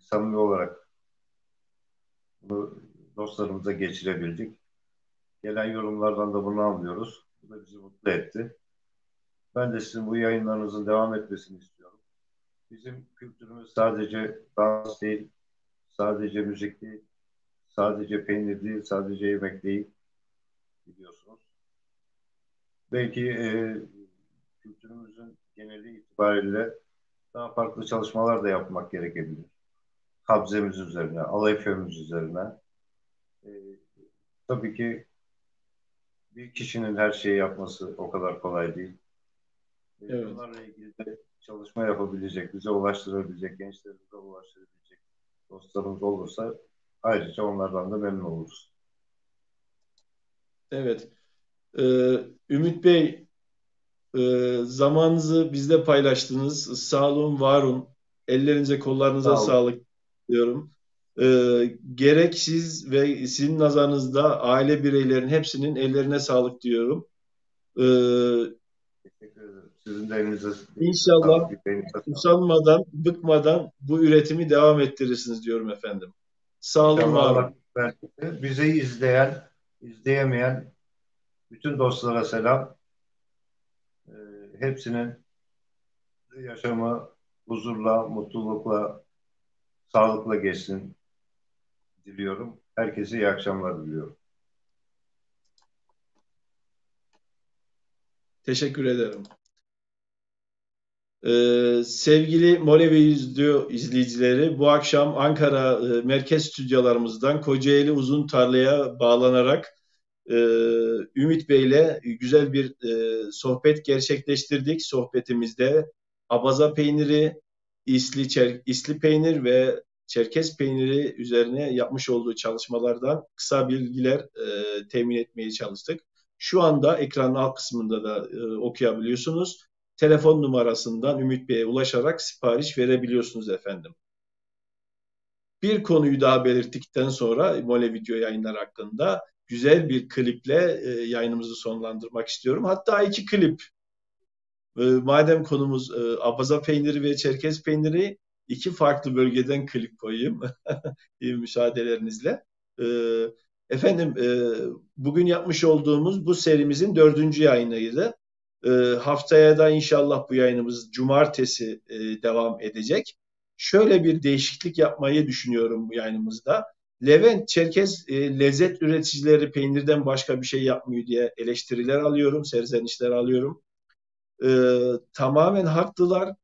Samimi olarak bunu dostlarımıza geçirebildik. Gelen yorumlardan da bunu anlıyoruz. Bu da bizi mutlu etti. Ben de sizin bu yayınlarınızın devam etmesini istiyorum. Bizim kültürümüz sadece dans değil, sadece müzik değil, sadece peynir değil, sadece yemek değil, biliyorsunuz. Belki kültürümüzün geneli itibariyle daha farklı çalışmalar da yapmak gerekebilir. Kabzemiz üzerine, alayfemiz üzerine. Tabii ki bir kişinin her şeyi yapması o kadar kolay değil. Evet. Bunlarla ilgili de çalışma yapabilecek, bize ulaştırabilecek, gençlerimize ulaştırabilecek dostlarımız olursa ayrıca onlardan da memnun oluruz. Evet. Ümit Bey, zamanınızı bizle paylaştınız. Sağ olun, var olun. Ellerinize, kollarınıza Sağ olun. sağlık diyorum. Gerek siz ve sizin nazarınızda aile bireylerin hepsinin ellerine sağlık diyorum. Teşekkür ederim. Sizin de elinize İnşallah sağlık. usanmadan, bıkmadan bu üretimi devam ettirirsiniz diyorum efendim. Sağ olun, İnşallah var olun. Allah versin. Bizi izleyen, izleyemeyen bütün dostlara selam. Hepsinin yaşamı huzurla, mutlulukla, sağlıkla geçsin diliyorum. Herkese iyi akşamlar diliyorum. Teşekkür ederim. Sevgili Molevi izleyicileri, bu akşam Ankara merkez stüdyolarımızdan Kocaeli Uzuntarla'ya bağlanarak Ümit Bey'le güzel bir sohbet gerçekleştirdik. Sohbetimizde abaza peyniri, isli peynir ve Çerkez peyniri üzerine yapmış olduğu çalışmalardan kısa bilgiler temin etmeye çalıştık. Şu anda ekranın alt kısmında da okuyabiliyorsunuz. Telefon numarasından Ümit Bey'e ulaşarak sipariş verebiliyorsunuz efendim. Bir konuyu daha belirttikten sonra Mole Video yayınlar hakkında güzel bir kliple yayınımızı sonlandırmak istiyorum. Hatta 2 klip. Madem konumuz abaza peyniri ve Çerkez peyniri, 2 farklı bölgeden klip koyayım müsaadelerinizle. Efendim, bugün yapmış olduğumuz bu serimizin 4. yayınıydı. Haftaya da inşallah bu yayınımız cumartesi devam edecek. Şöyle bir değişiklik yapmayı düşünüyorum bu yayınımızda. Levent Çerkez lezzet üreticileri peynirden başka bir şey yapmıyor diye eleştiriler alıyorum, serzenişler alıyorum. Tamamen haklılar.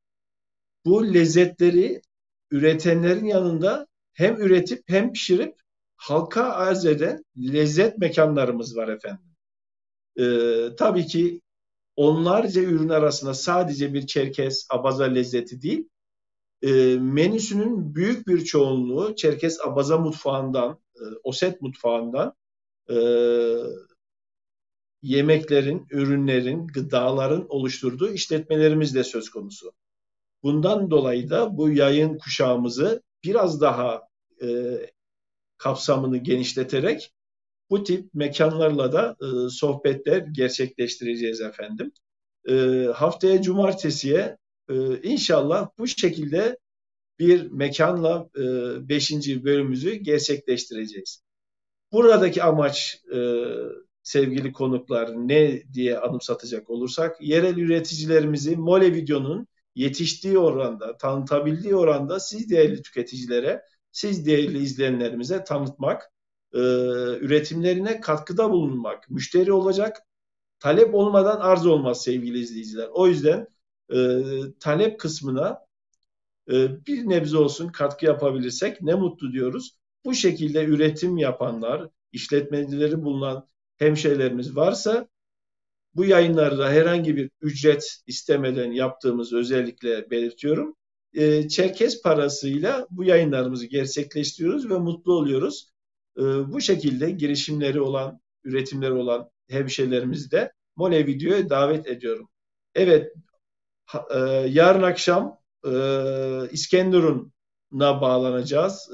Bu lezzetleri üretenlerin yanında hem üretip hem pişirip halka arz eden lezzet mekanlarımız var efendim. Tabii ki onlarca ürün arasında sadece bir Çerkez, abaza lezzeti değil, menüsünün büyük bir çoğunluğu Çerkez, abaza mutfağından, Oset mutfağından yemeklerin, ürünlerin, gıdaların oluşturduğu işletmelerimiz de söz konusu. Bundan dolayı da bu yayın kuşağımızı biraz daha kapsamını genişleterek bu tip mekanlarla da sohbetler gerçekleştireceğiz efendim. Haftaya cumartesiye inşallah bu şekilde bir mekanla 5. bölümümüzü gerçekleştireceğiz. Buradaki amaç sevgili konuklar ne diye anımsatacak olursak, yerel üreticilerimizi Mole Video'nun yetiştiği oranda, tanıtabildiği oranda siz değerli tüketicilere, siz değerli izleyenlerimize tanıtmak, üretimlerine katkıda bulunmak, müşteri olacak, talep olmadan arz olmaz sevgili izleyiciler. O yüzden talep kısmına bir nebze olsun katkı yapabilirsek ne mutlu diyoruz. Bu şekilde üretim yapanlar, işletmecileri bulunan hemşehrilerimiz varsa Bu yayınlarda herhangi bir ücret istemeden yaptığımızı özellikle belirtiyorum. Çerkez parasıyla bu yayınlarımızı gerçekleştiriyoruz ve mutlu oluyoruz. Bu şekilde girişimleri olan, üretimleri olan hemşehrilerimizi de Mole Video'ya davet ediyorum. Evet, yarın akşam İskenderun'a bağlanacağız.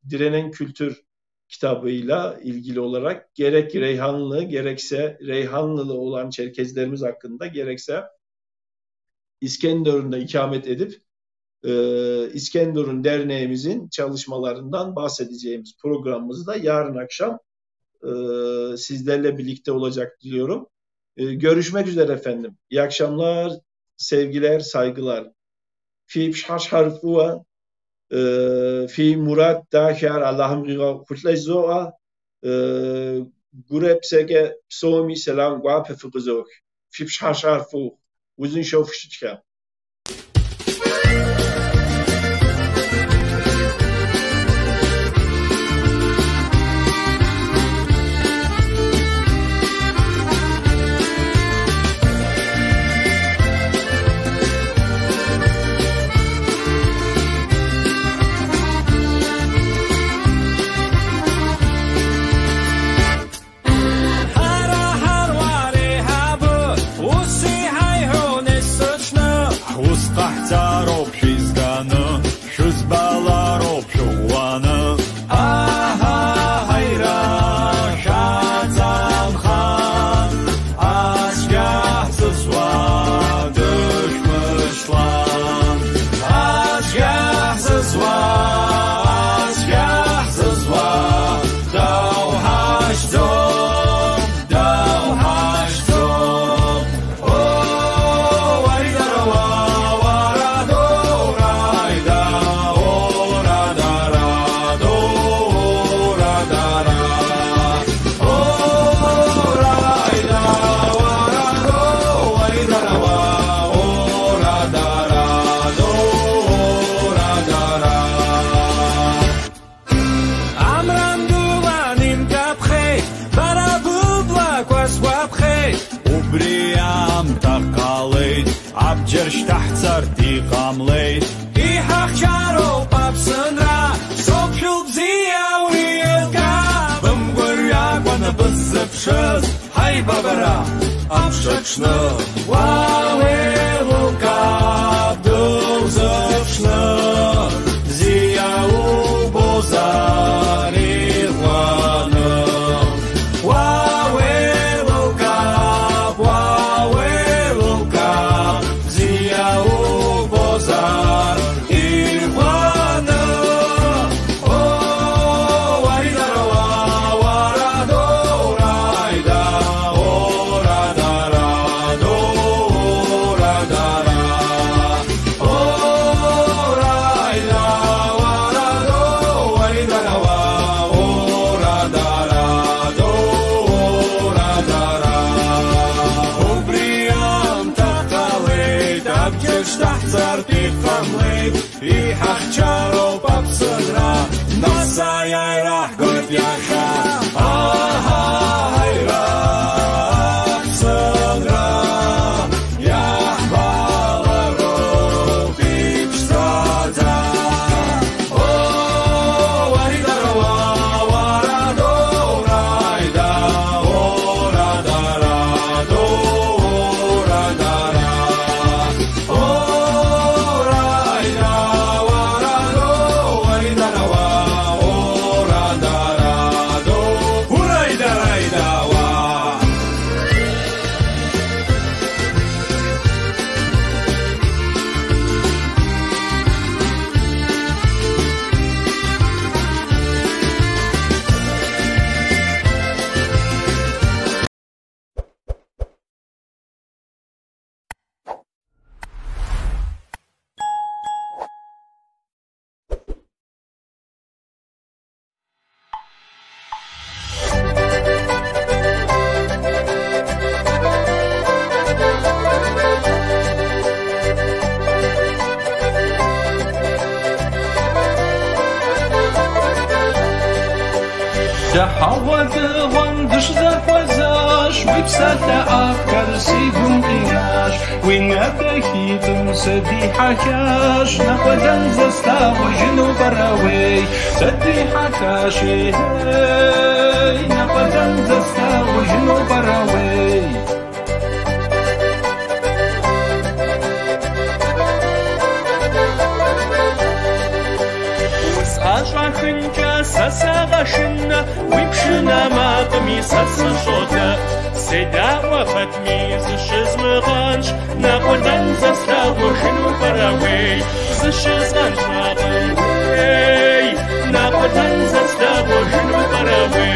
Direnen Kültür kitabıyla ilgili olarak gerek Reyhanlı gerekse Reyhanlılı olan Çerkezlerimiz hakkında gerekse İskenderun'da ikamet edip İskenderun Derneğimizin çalışmalarından bahsedeceğimiz programımızı da yarın akşam sizlerle birlikte olacak diliyorum. Görüşmek üzere efendim. İyi akşamlar, sevgiler, saygılar. Fi pşhaş harfuva fi murat dâkâr Allah'ım gîgâ kutleş zoğa gurep sege psomi selam guape fıkızok. Fi pşhaş harfu uzun şofşuçka. Hai babara, am szeczny, ławy luka, dół zewszny, zjału bozary łany. Ławy luka, zjału bozary łany. I hachcharo papsra, nosa jaira gotjaka, aha jaira psra, jahvala robi pstrada. O waridarova waradora ida, oradara do oradara. حوض وندش ذا فزاش وبسالة أفكار سيبون إياش ونبدأ سدي حكاش نقدن زستا وجنو براوي سدي حكاش نقدن زستا وجنو براوي وسأشعر خنجا سساغشنا ويبشنا ما قميص الصوتا سيدا وفتمي زشز مغانش نقدن زستا وجنو براوي زشز غانش نقدن نقدن زستا وجنو براوي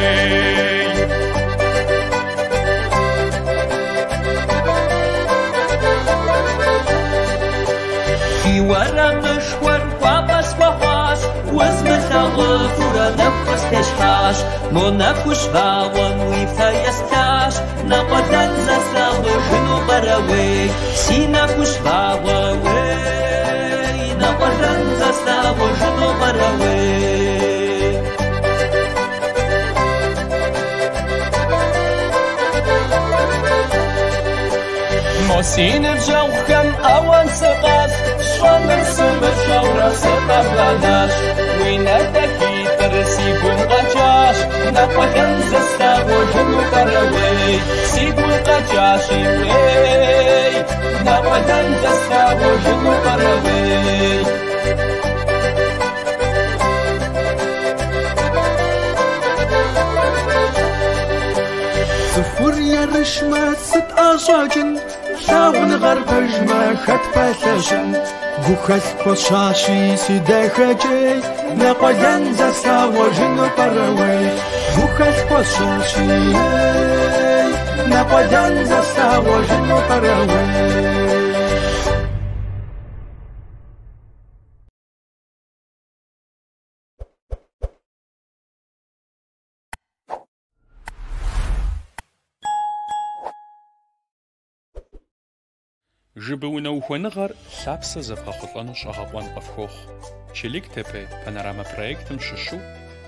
في ورا مشوار وابس وحاش وزمت غفورة نفس تشحاش منفوش باون ويفايستاش نقدن زستا وجنو براوي سينفوش باون نقدن زستا وجنو براوي موسين بجوخ كم أوان سقاس شوان سمر شورا سقاف لاناش وين أدكي ترسيبون قجاش نقدن زستا وجنو براوي سيبون قجاشي وي نقدن زستا وجنو براوي صفور يا رشمة ست أشاجن شاون غربج ما خد بلشن بوخس بشاشي سيده خجي نقدن زستا وجنو براوي بوخس بشاشي نقدن زستا وجنو براوي Жыбыунэ ухуэныгъэр лъапсэ зэвгъэхъулӏэну щӏэгъэкъуэн къыфхуохъу. Чилик Тепе панорамэ проектым щыщу,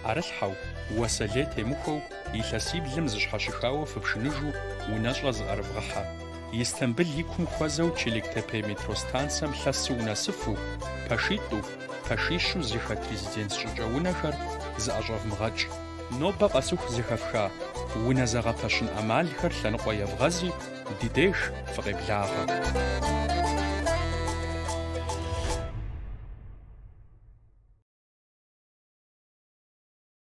ӏэрылъхьэу, уасэлей темыхуэу, илъэсиблым зыщхьэщыхауэ фыпшыныжу унэщӏэ зыӏэрывгъэхьэ. Истамбыл и кум хуэзэу Чилик Тепе метро станцием лъэсу унэсыфу, пэшитӏу, пэшищу зыхэт резиденц щӏыкӏэ унэхэр зыӏэщӏэвмыгъэкӏ. Нобэ къэсыху зыхэфха унэ зэгъэпэщын ӏэмалхэр лъэныкъуэ евгъэзи, ди деж фыкъеблагъэ.